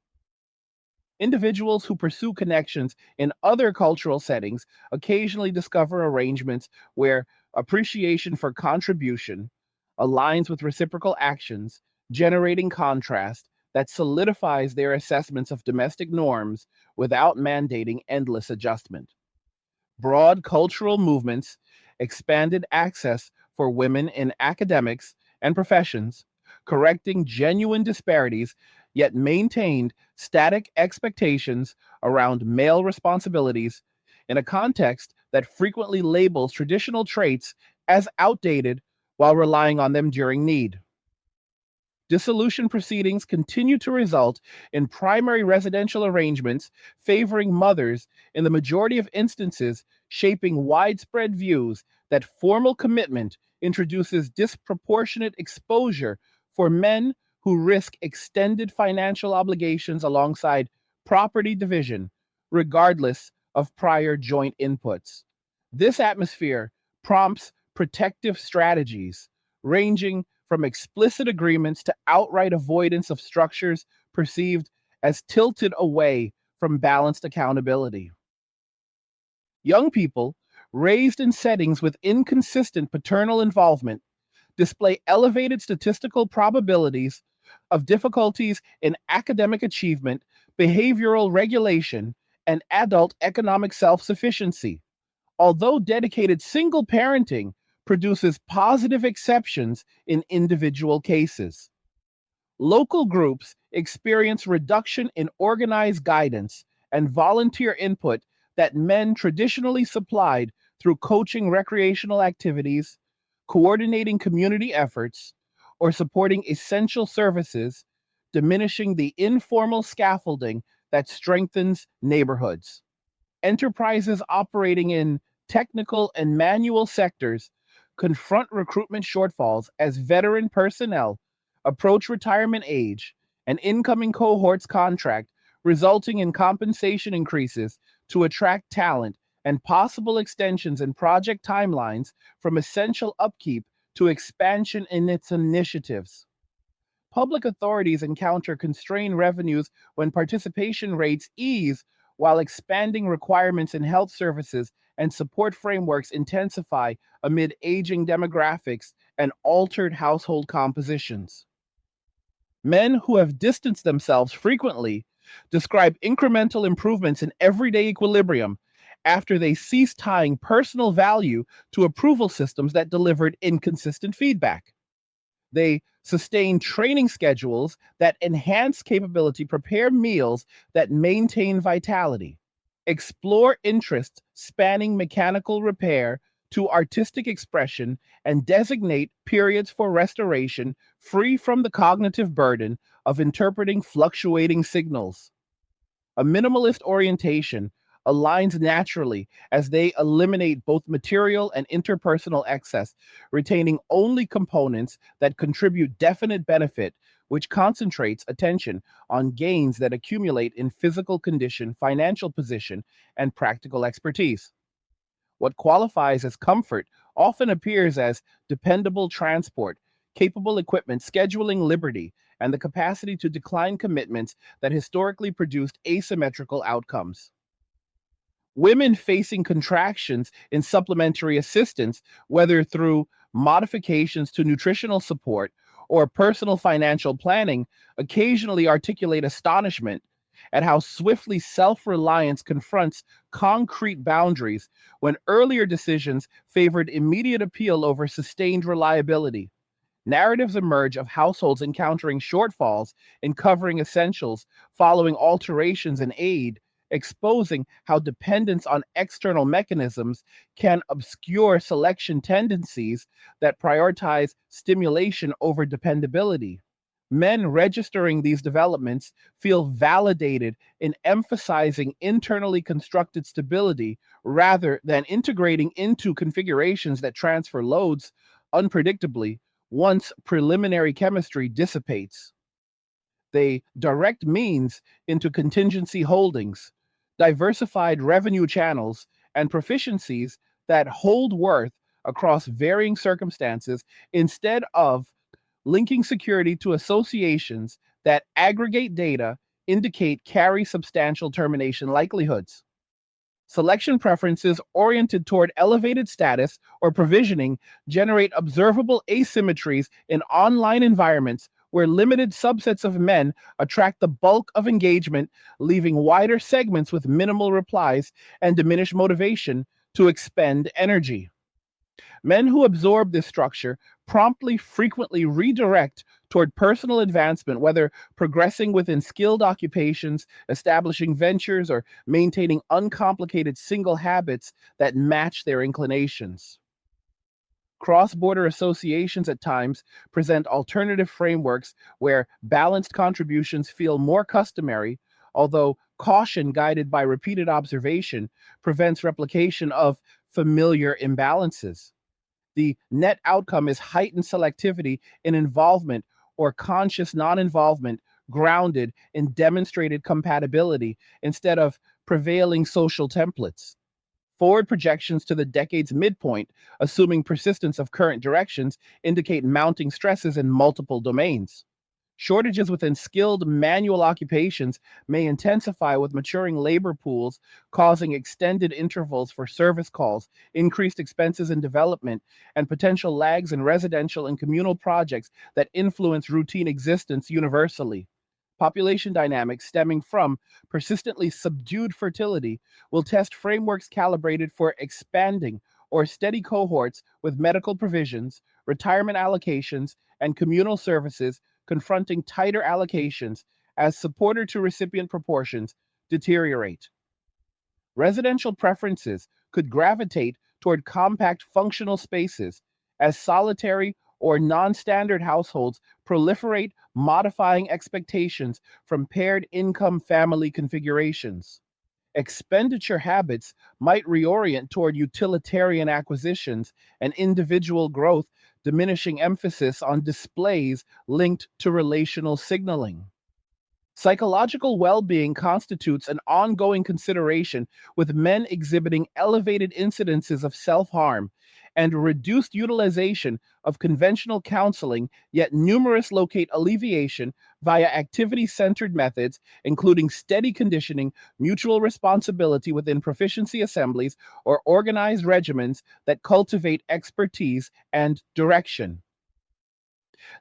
[SPEAKER 1] Individuals who pursue connections in other cultural settings occasionally discover arrangements where appreciation for contribution aligns with reciprocal actions, generating contrast that solidifies their assessments of domestic norms without mandating endless adjustment. Broad cultural movements expanded access for women in academics and professions, correcting genuine disparities, yet maintained static expectations around male responsibilities in a context that frequently labels traditional traits as outdated while relying on them during need. Dissolution proceedings continue to result in primary residential arrangements favoring mothers, in the majority of instances, shaping widespread views that formal commitment introduces disproportionate exposure for men who risk extended financial obligations alongside property division, regardless of prior joint inputs. This atmosphere prompts protective strategies ranging from explicit agreements to outright avoidance of structures perceived as tilted away from balanced accountability. Young people raised in settings with inconsistent paternal involvement display elevated statistical probabilities of difficulties in academic achievement, behavioral regulation, and adult economic self sufficiency. Although dedicated single parenting produces positive exceptions in individual cases. Local groups experience reduction in organized guidance and volunteer input that men traditionally supplied through coaching recreational activities, coordinating community efforts, or supporting essential services, diminishing the informal scaffolding that strengthens neighborhoods. Enterprises operating in technical and manual sectors confront recruitment shortfalls as veteran personnel approach retirement age and incoming cohorts contract, resulting in compensation increases to attract talent and possible extensions in project timelines from essential upkeep to expansion in its initiatives. Public authorities encounter constrained revenues when participation rates ease, while expanding requirements in health services and support frameworks intensify amid aging demographics and altered household compositions. Men who have distanced themselves frequently describe incremental improvements in everyday equilibrium after they cease tying personal value to approval systems that delivered inconsistent feedback. They sustain training schedules that enhance capability, prepare meals that maintain vitality, explore interests spanning mechanical repair to artistic expression, and designate periods for restoration free from the cognitive burden of interpreting fluctuating signals. A minimalist orientation aligns naturally as they eliminate both material and interpersonal excess, retaining only components that contribute definite benefit, which concentrates attention on gains that accumulate in physical condition, financial position, and practical expertise. What qualifies as comfort often appears as dependable transport, capable equipment, scheduling liberty, and the capacity to decline commitments that historically produced asymmetrical outcomes. Women facing contractions in supplementary assistance, whether through modifications to nutritional support or personal financial planning, occasionally articulate astonishment at how swiftly self reliance confronts concrete boundaries when earlier decisions favored immediate appeal over sustained reliability. Narratives emerge of households encountering shortfalls in covering essentials following alterations in aid, exposing how dependence on external mechanisms can obscure selection tendencies that prioritize stimulation over dependability. Men registering these developments feel validated in emphasizing internally constructed stability rather than integrating into configurations that transfer loads unpredictably once preliminary chemistry dissipates. They direct means into contingency holdings, diversified revenue channels, and proficiencies that hold worth across varying circumstances instead of linking security to associations that aggregate data indicate carry substantial termination likelihoods. Selection preferences oriented toward elevated status or provisioning generate observable asymmetries in online environments where limited subsets of men attract the bulk of engagement, leaving wider segments with minimal replies and diminished motivation to expend energy. Men who absorb this structure promptly frequently redirect toward personal advancement, whether progressing within skilled occupations, establishing ventures, or maintaining uncomplicated single habits that match their inclinations. Cross border associations at times present alternative frameworks where balanced contributions feel more customary, although caution guided by repeated observation prevents replication of familiar imbalances. The net outcome is heightened selectivity in involvement or conscious non involvement grounded in demonstrated compatibility instead of prevailing social templates. Forward projections to the decade's midpoint, assuming persistence of current directions, indicate mounting stresses in multiple domains. Shortages within skilled manual occupations may intensify with maturing labor pools, causing extended intervals for service calls, increased expenses in development, and potential lags in residential and communal projects that influence routine existence universally. Population dynamics stemming from persistently subdued fertility will test frameworks calibrated for expanding or steady cohorts with medical provisions, retirement allocations, and communal services confronting tighter allocations as supporter to recipient proportions deteriorate. Residential preferences could gravitate toward compact functional spaces as solitary or non standard households proliferate, modifying expectations from paired income family configurations. Expenditure habits might reorient toward utilitarian acquisitions and individual growth, diminishing emphasis on displays linked to relational signaling. Psychological well being constitutes an ongoing consideration, with men exhibiting elevated incidences of self harm and reduced utilization of conventional counseling, yet numerous locate alleviation via activity centered methods, including steady conditioning, mutual responsibility within proficiency assemblies, or organized regimens that cultivate expertise and direction.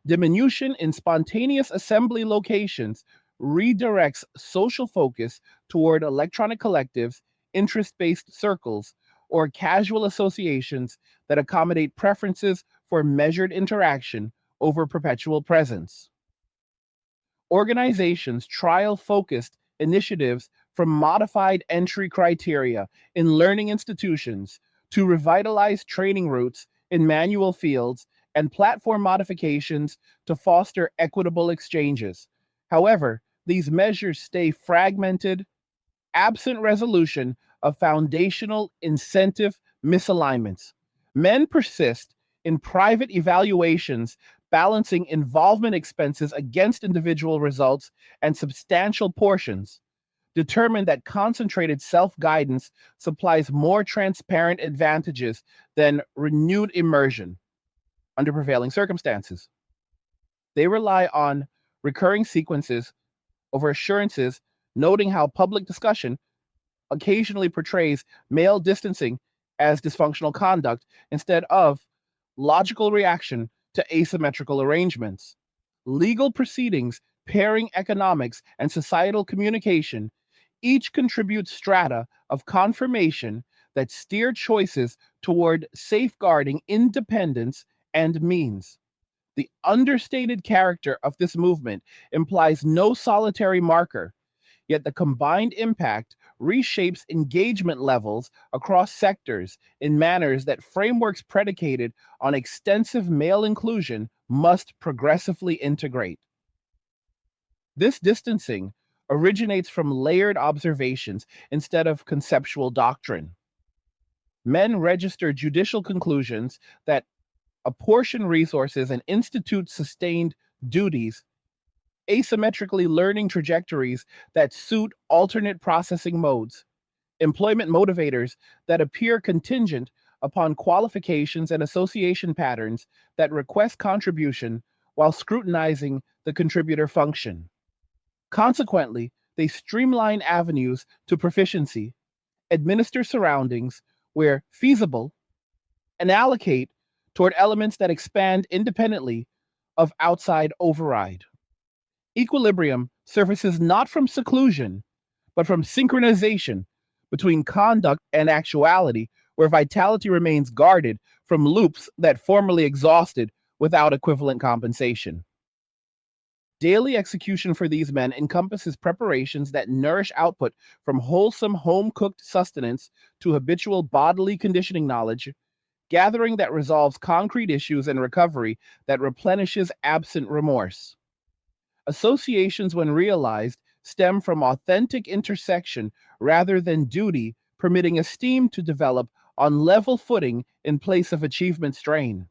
[SPEAKER 1] Diminution in spontaneous assembly locations redirects social focus toward electronic collectives, interest based circles, or casual associations that accommodate preferences for measured interaction over perpetual presence. Organizations trial focused initiatives from modified entry criteria in learning institutions to revitalize training routes in manual fields and platform modifications to foster equitable exchanges. However, these measures stay fragmented, absent resolution of foundational incentive misalignments. Men persist in private evaluations, balancing involvement expenses against individual results and substantial portions, determine that concentrated self guidance supplies more transparent advantages than renewed immersion under prevailing circumstances. They rely on recurring sequences over assurances, noting how public discussion occasionally portrays male distancing as dysfunctional conduct instead of logical reaction to asymmetrical arrangements. Legal proceedings, pairing economics, and societal communication each contribute strata of confirmation that steer choices toward safeguarding independence and means. The understated character of this movement implies no solitary marker, yet the combined impact reshapes engagement levels across sectors in manners that frameworks predicated on extensive male inclusion must progressively integrate. This distancing originates from layered observations instead of conceptual doctrine. Men register judicial conclusions that apportion resources and institute sustained duties, asymmetrically learning trajectories that suit alternate processing modes, employment motivators that appear contingent upon qualifications and association patterns that request contribution while scrutinizing the contributor function. Consequently, they streamline avenues to proficiency, administer surroundings where feasible, and allocate toward elements that expand independently of outside override. Equilibrium surfaces not from seclusion, but from synchronization between conduct and actuality, where vitality remains guarded from loops that formerly exhausted without equivalent compensation. Daily execution for these men encompasses preparations that nourish output from wholesome home cooked sustenance to habitual bodily conditioning knowledge, gathering that resolves concrete issues and recovery that replenishes absent remorse. Associations, when realized, stem from authentic intersection rather than duty, permitting esteem to develop on level footing in place of achievement strain.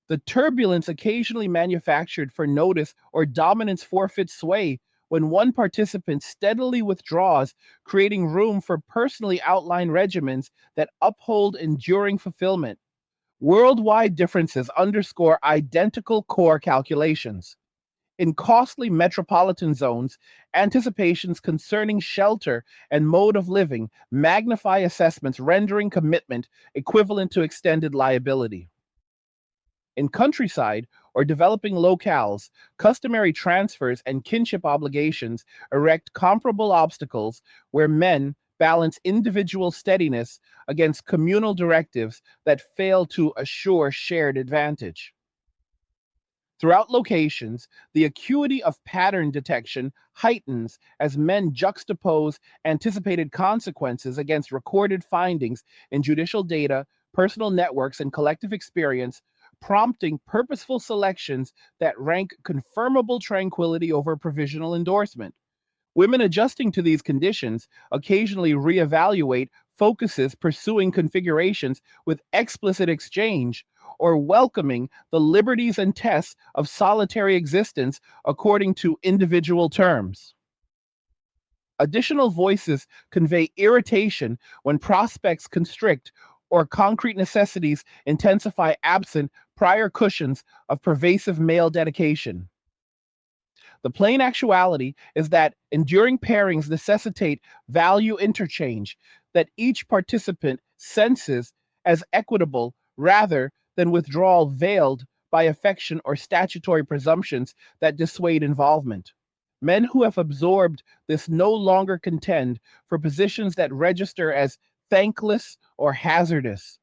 [SPEAKER 1] The turbulence occasionally manufactured for notice or dominance forfeits sway when one participant steadily withdraws, creating room for personally outlined regimens that uphold enduring fulfillment. Worldwide differences underscore identical core calculations. In costly metropolitan zones, anticipations concerning shelter and mode of living magnify assessments, rendering commitment equivalent to extended liability. In countryside or developing locales, customary transfers and kinship obligations erect comparable obstacles where men balance individual steadiness against communal directives that fail to assure shared advantage. Throughout locations, the acuity of pattern detection heightens as men juxtapose anticipated consequences against recorded findings in judicial data, personal networks, and collective experience, prompting purposeful selections that rank confirmable tranquility over provisional endorsement. Women adjusting to these conditions occasionally reevaluate focuses pursuing configurations with explicit exchange or welcoming the liberties and tests of solitary existence according to individual terms. Additional voices convey irritation when prospects constrict or concrete necessities intensify absent prior cushions of pervasive male dedication. The plain actuality is that enduring pairings necessitate value interchange that each participant senses as equitable rather than withdrawal veiled by affection or statutory presumptions that dissuade involvement. Men who have absorbed this no longer contend for positions that register as thankless or hazardous,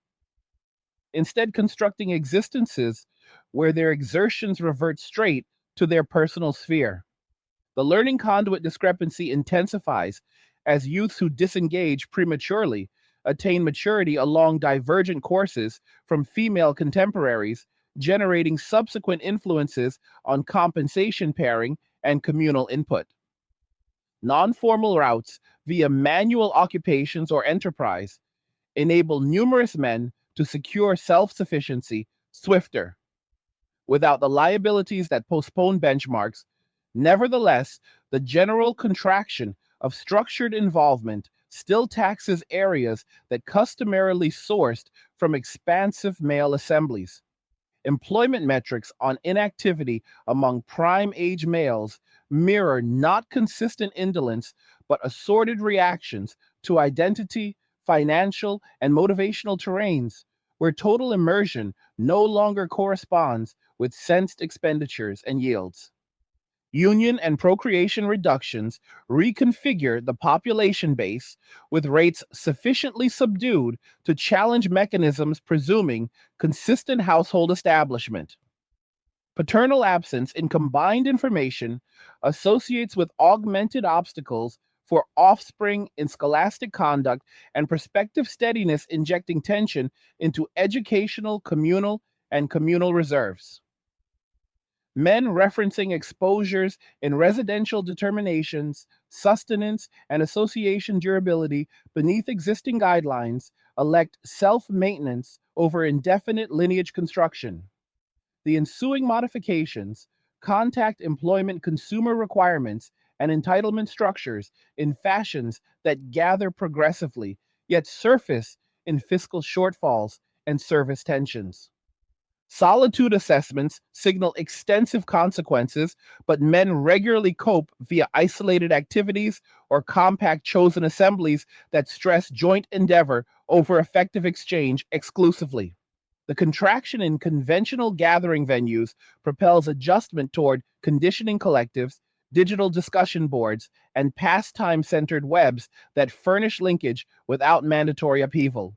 [SPEAKER 1] instead constructing existences where their exertions revert straight to their personal sphere. The learning conduit discrepancy intensifies as youths who disengage prematurely attain maturity along divergent courses from female contemporaries, generating subsequent influences on compensation pairing and communal input. Non-formal routes via manual occupations or enterprise enable numerous men to secure self-sufficiency swifter without the liabilities that postpone benchmarks. Nevertheless, the general contraction of structured involvement still taxes areas that customarily sourced from expansive male assemblies. Employment metrics on inactivity among prime age males mirror not consistent indolence, but assorted reactions to identity, financial, and motivational terrains, where total immersion no longer corresponds with sensed expenditures and yields. Union and procreation reductions reconfigure the population base with rates sufficiently subdued to challenge mechanisms presuming consistent household establishment. Paternal absence in combined information associates with augmented obstacles for offspring in scholastic conduct and prospective steadiness, injecting tension into educational, and communal reserves. Men referencing exposures in residential determinations, sustenance, and association durability beneath existing guidelines elect self maintenance over indefinite lineage construction. The ensuing modifications contact employment consumer requirements and entitlement structures in fashions that gather progressively, yet surface in fiscal shortfalls and service tensions. Solitude assessments signal extensive consequences, but men regularly cope via isolated activities or compact chosen assemblies that stress joint endeavor over effective exchange exclusively. The contraction in conventional gathering venues propels adjustment toward conditioning collectives, digital discussion boards, and pastime centered webs that furnish linkage without mandatory upheaval.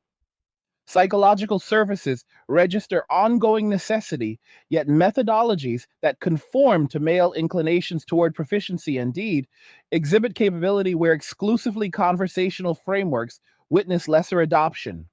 [SPEAKER 1] Psychological services register ongoing necessity, yet methodologies that conform to male inclinations toward proficiency indeed exhibit capability where exclusively conversational frameworks witness lesser adoption.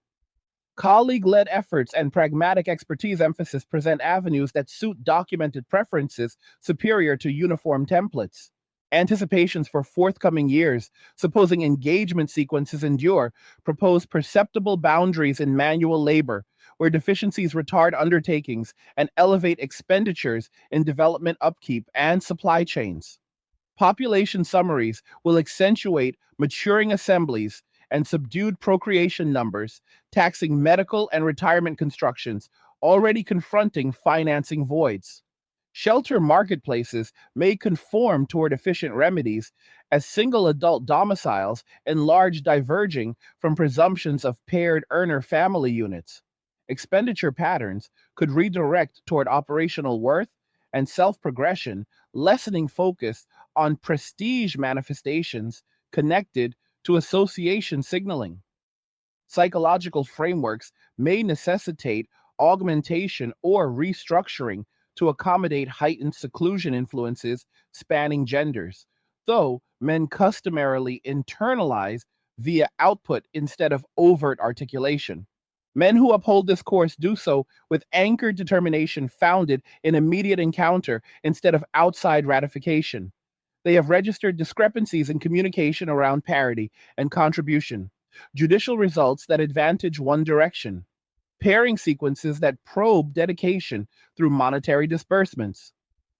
[SPEAKER 1] Colleague led efforts and pragmatic expertise emphasis present avenues that suit documented preferences superior to uniform templates. Anticipations for forthcoming years, supposing engagement sequences endure, propose perceptible boundaries in manual labor, where deficiencies retard undertakings and elevate expenditures in development upkeep and supply chains. Population summaries will accentuate maturing assemblies and subdued procreation numbers, taxing medical and retirement constructions, already confronting financing voids. Shelter marketplaces may conform toward efficient remedies as single adult domiciles enlarge, diverging from presumptions of paired earner family units. Expenditure patterns could redirect toward operational worth and self progression, lessening focus on prestige manifestations connected to association signaling. Psychological frameworks may necessitate augmentation or restructuring to accommodate heightened seclusion influences spanning genders, though men customarily internalize via output instead of overt articulation. Men who uphold this course do so with anchored determination founded in immediate encounter instead of outside ratification. They have registered discrepancies in communication around parity and contribution, judicial results that advantage one direction, pairing sequences that probe dedication through monetary disbursements,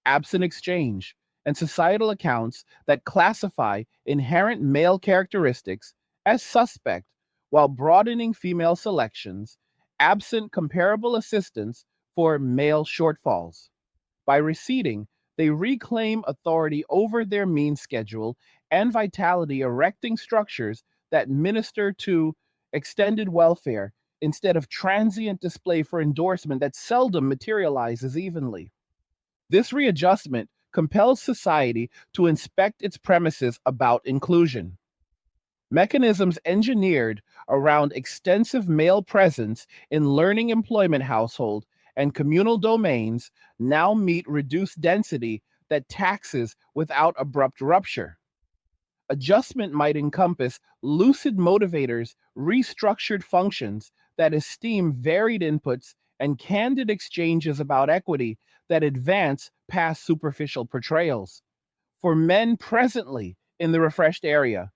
[SPEAKER 1] absent exchange, and societal accounts that classify inherent male characteristics as suspect while broadening female selections, absent comparable assistance for male shortfalls. By receding, they reclaim authority over their mean schedule and vitality, erecting structures that minister to extended welfare instead of transient display for endorsement that seldom materializes evenly. This readjustment compels society to inspect its premises about inclusion. Mechanisms engineered around extensive male presence in learning employment household and communal domains now meet reduced density that taxes without abrupt rupture. Adjustment might encompass lucid motivators, restructured functions that esteem varied inputs, and candid exchanges about equity that advance past superficial portrayals. For men presently in the refreshed area,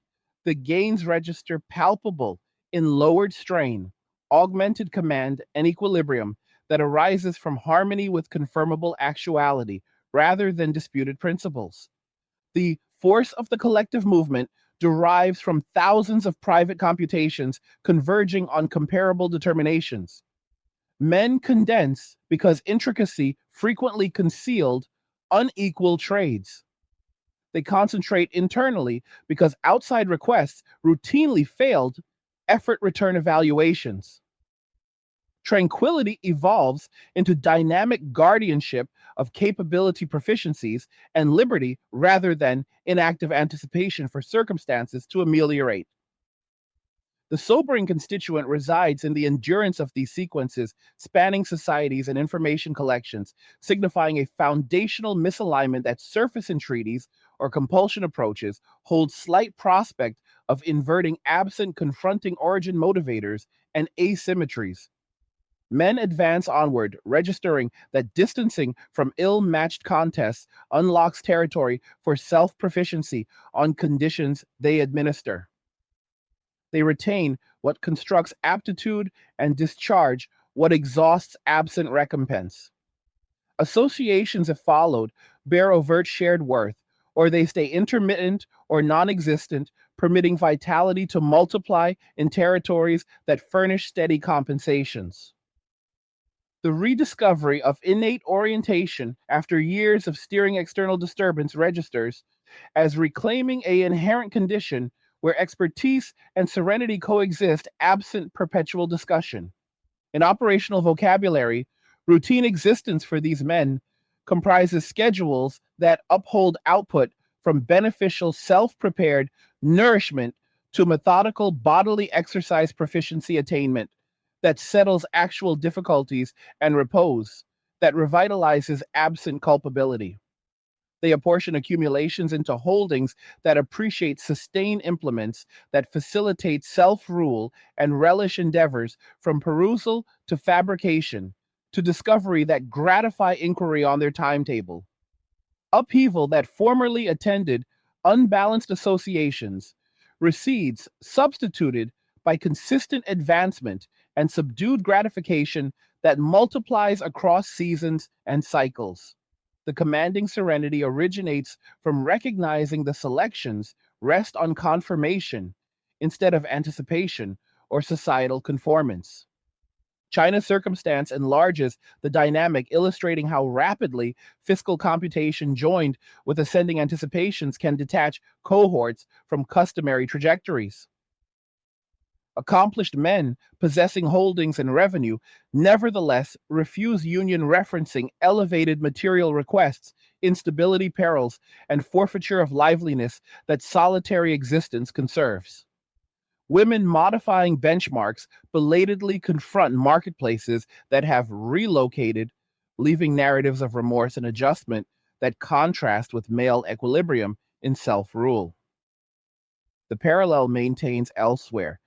[SPEAKER 1] the gains register palpable in lowered strain, augmented command, and equilibrium that arises from harmony with confirmable actuality rather than disputed principles. The force of the collective movement derives from thousands of private computations converging on comparable determinations. Men condense because intricacy frequently concealed unequal trades. They concentrate internally because outside requests routinely failed effort return evaluations. Tranquility evolves into dynamic guardianship of capability proficiencies and liberty rather than inactive anticipation for circumstances to ameliorate. The sobering constituent resides in the endurance of these sequences spanning societies and information collections, signifying a foundational misalignment that surface entreaties or compulsion approaches hold slight prospect of inverting absent confronting origin motivators and asymmetries. Men advance onward, registering that distancing from ill matched contests unlocks territory for self proficiency on conditions they administer. They retain what constructs aptitude and discharge what exhausts absent recompense. Associations, if followed, bear overt shared worth, or they stay intermittent or non existent, permitting vitality to multiply in territories that furnish steady compensations. The rediscovery of innate orientation after years of steering external disturbance registers as reclaiming a inherent condition where expertise and serenity coexist absent perpetual discussion. In operational vocabulary, routine existence for these men comprises schedules that uphold output from beneficial self prepared nourishment to methodical bodily exercise proficiency attainment that settles actual difficulties and repose, that revitalizes absent culpability. They apportion accumulations into holdings that appreciate sustained implements, that facilitate self rule and relish endeavors from perusal to fabrication, to discovery that gratify inquiry on their timetable. Upheaval that formerly attended unbalanced associations recedes, substituted by consistent advancement and subdued gratification that multiplies across seasons and cycles. The commanding serenity originates from recognizing the selections rest on confirmation instead of anticipation or societal conformance. China's circumstance enlarges the dynamic, illustrating how rapidly fiscal computation joined with ascending anticipations can detach cohorts from customary trajectories. Accomplished men possessing holdings and revenue nevertheless refuse union referencing elevated material requests, instability perils, and forfeiture of liveliness that solitary existence conserves. Women modifying benchmarks belatedly confront marketplaces that have relocated, leaving narratives of remorse and adjustment that contrast with male equilibrium in self rule. The parallel maintains elsewhere.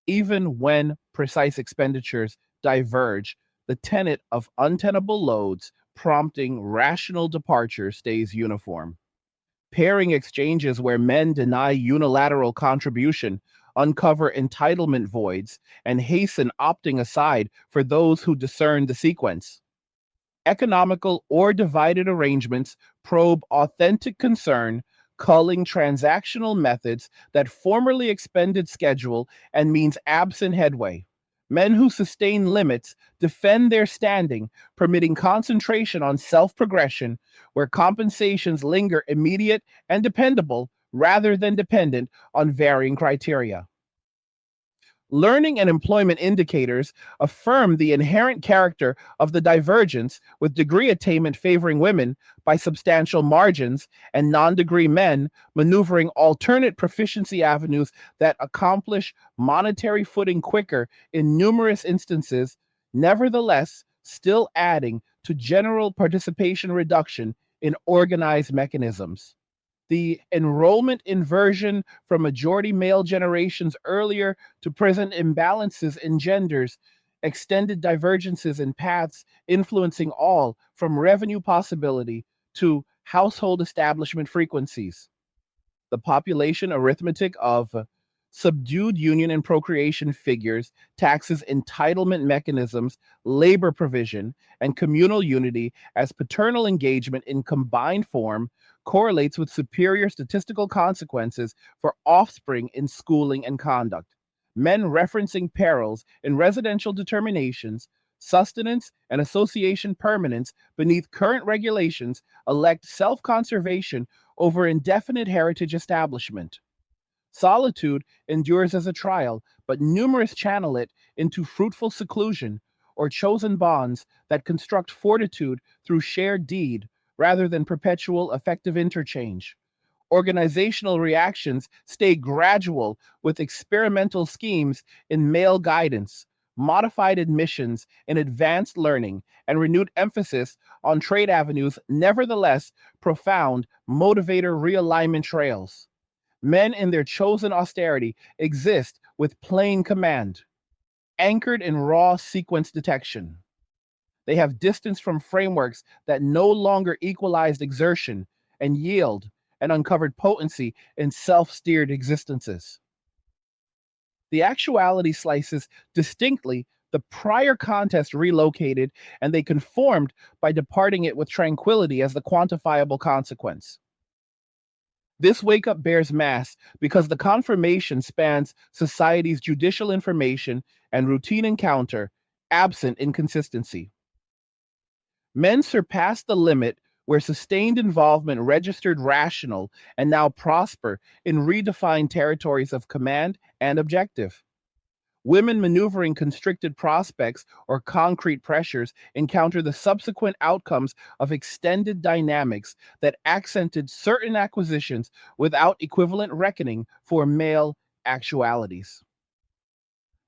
[SPEAKER 1] Even when precise expenditures diverge, the tenet of untenable loads prompting rational departure stays uniform. Pairing exchanges where men deny unilateral contribution, uncover entitlement voids, and hasten opting aside for those who discern the sequence. Economical or divided arrangements probe authentic concern, culling transactional methods that formerly expended schedule and means absent headway. Men who sustain limits defend their standing, permitting concentration on self progression, where compensations linger immediate and dependable rather than dependent on varying criteria. Learning and employment indicators affirm the inherent character of the divergence, with degree attainment favoring women by substantial margins and non degree men maneuvering alternate proficiency avenues that accomplish monetary footing quicker in numerous instances, nevertheless, still adding to general participation reduction in organized mechanisms. The enrollment inversion from majority male generations earlier to present imbalances engenders extended divergences in paths influencing all from revenue possibility to household establishment frequencies. The population arithmetic of subdued union and procreation figures, taxes, entitlement mechanisms, labor provision, and communal unity as paternal engagement in combined form correlates with superior statistical consequences for offspring in schooling and conduct. Men referencing perils in residential determinations, sustenance, and association permanence beneath current regulations elect self conservation over indefinite heritage establishment. Solitude endures as a trial, but numerous channel it into fruitful seclusion or chosen bonds that construct fortitude through shared deed rather than perpetual affective interchange. Organizational reactions stay gradual with experimental schemes in male guidance, modified admissions in advanced learning, and renewed emphasis on trade avenues, nevertheless, profound motivator realignment trails. Men in their chosen austerity exist with plain command, anchored in raw sequence detection. They have distance from frameworks that no longer equalized exertion and yield and uncovered potency in self steered existences. The actuality slices distinctly the prior contest relocated, and they conformed by departing it with tranquility as the quantifiable consequence. This wake up bears mass because the confirmation spans society's judicial information and routine encounter, absent inconsistency. Men surpass the limit where sustained involvement registered rational and now prosper in redefined territories of command and objective. Women maneuvering constricted prospects or concrete pressures encounter the subsequent outcomes of extended dynamics that accented certain acquisitions without equivalent reckoning for male actualities.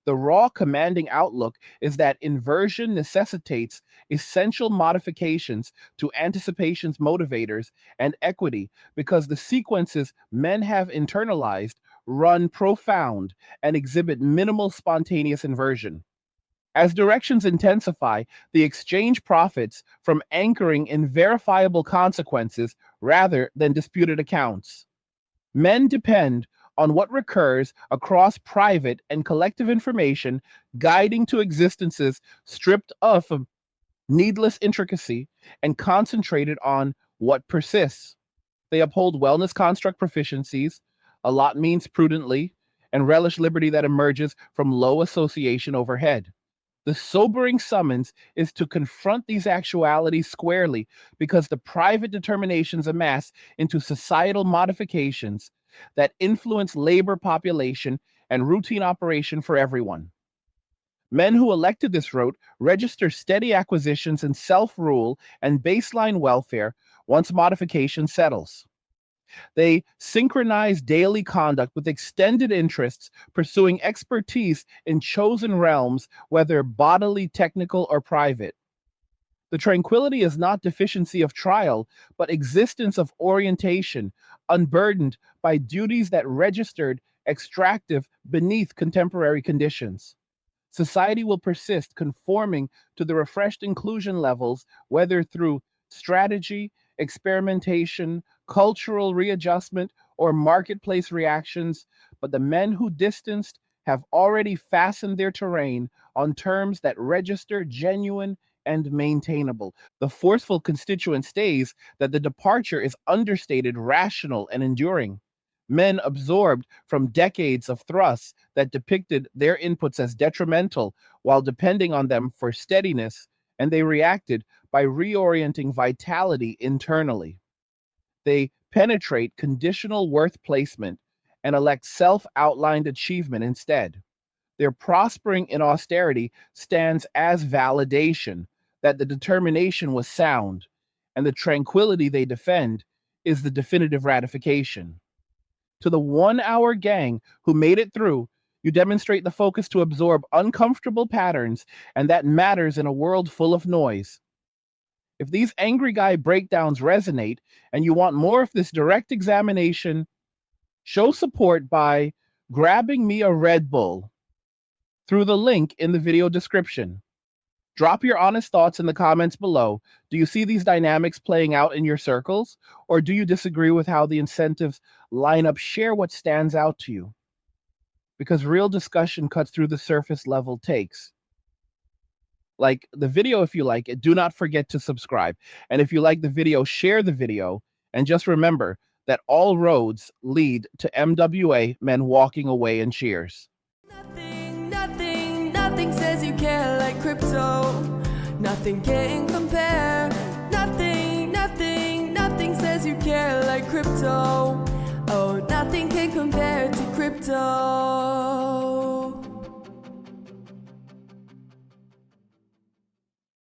[SPEAKER 1] The raw commanding outlook is that inversion necessitates essential modifications to anticipation's motivators and equity because the sequences men have internalized run profound and exhibit minimal spontaneous inversion. As directions intensify, the exchange profits from anchoring in verifiable consequences rather than disputed accounts. Men depend on what recurs across private and collective information, guiding to existences stripped of needless intricacy and concentrated on what persists. They uphold wellness construct proficiencies, allot means prudently, and relish liberty that emerges from low association overhead. The sobering summons is to confront these actualities squarely because the private determinations amass into societal modifications that influence labor population and routine operation for everyone. Men who elected this route register steady acquisitions in self rule and baseline welfare once modification settles. They synchronize daily conduct with extended interests, pursuing expertise in chosen realms, whether bodily, technical, or private. The tranquility is not deficiency of trial, but existence of orientation, unburdened by duties that registered extractive beneath contemporary conditions. Society will persist conforming to the refreshed inclusion levels, whether through strategy, experimentation, cultural readjustment, or marketplace reactions. But the men who distanced have already fastened their terrain on terms that register genuine and maintainable. The forceful constituent stays that the departure is understated, rational, and enduring. Men absorbed from decades of thrusts that depicted their inputs as detrimental while depending on them for steadiness, and they reacted by reorienting vitality internally. They penetrate conditional worth placement and elect self outlined achievement instead. Their prospering in austerity stands as validation that the determination was sound, and the tranquility they defend is the definitive ratification. To the 1 hour gang who made it through, you demonstrate the focus to absorb uncomfortable patterns, and that matters in a world full of noise. If these angry guy breakdowns resonate and you want more of this direct examination, show support by grabbing me a Red Bull through the link in the video description. Drop your honest thoughts in the comments below. Do you see these dynamics playing out in your circles? Or do you disagree with how the incentives line up? Share what stands out to you. Because real discussion cuts through the surface level takes. Like the video if you like it. Do not forget to subscribe. And if you like the video, share the video. And just remember that all roads lead to MWA, men walking away in cheers.
[SPEAKER 2] Nothing says you care like crypto. Nothing can compare. Nothing says you care like crypto. Oh, nothing can compare to crypto.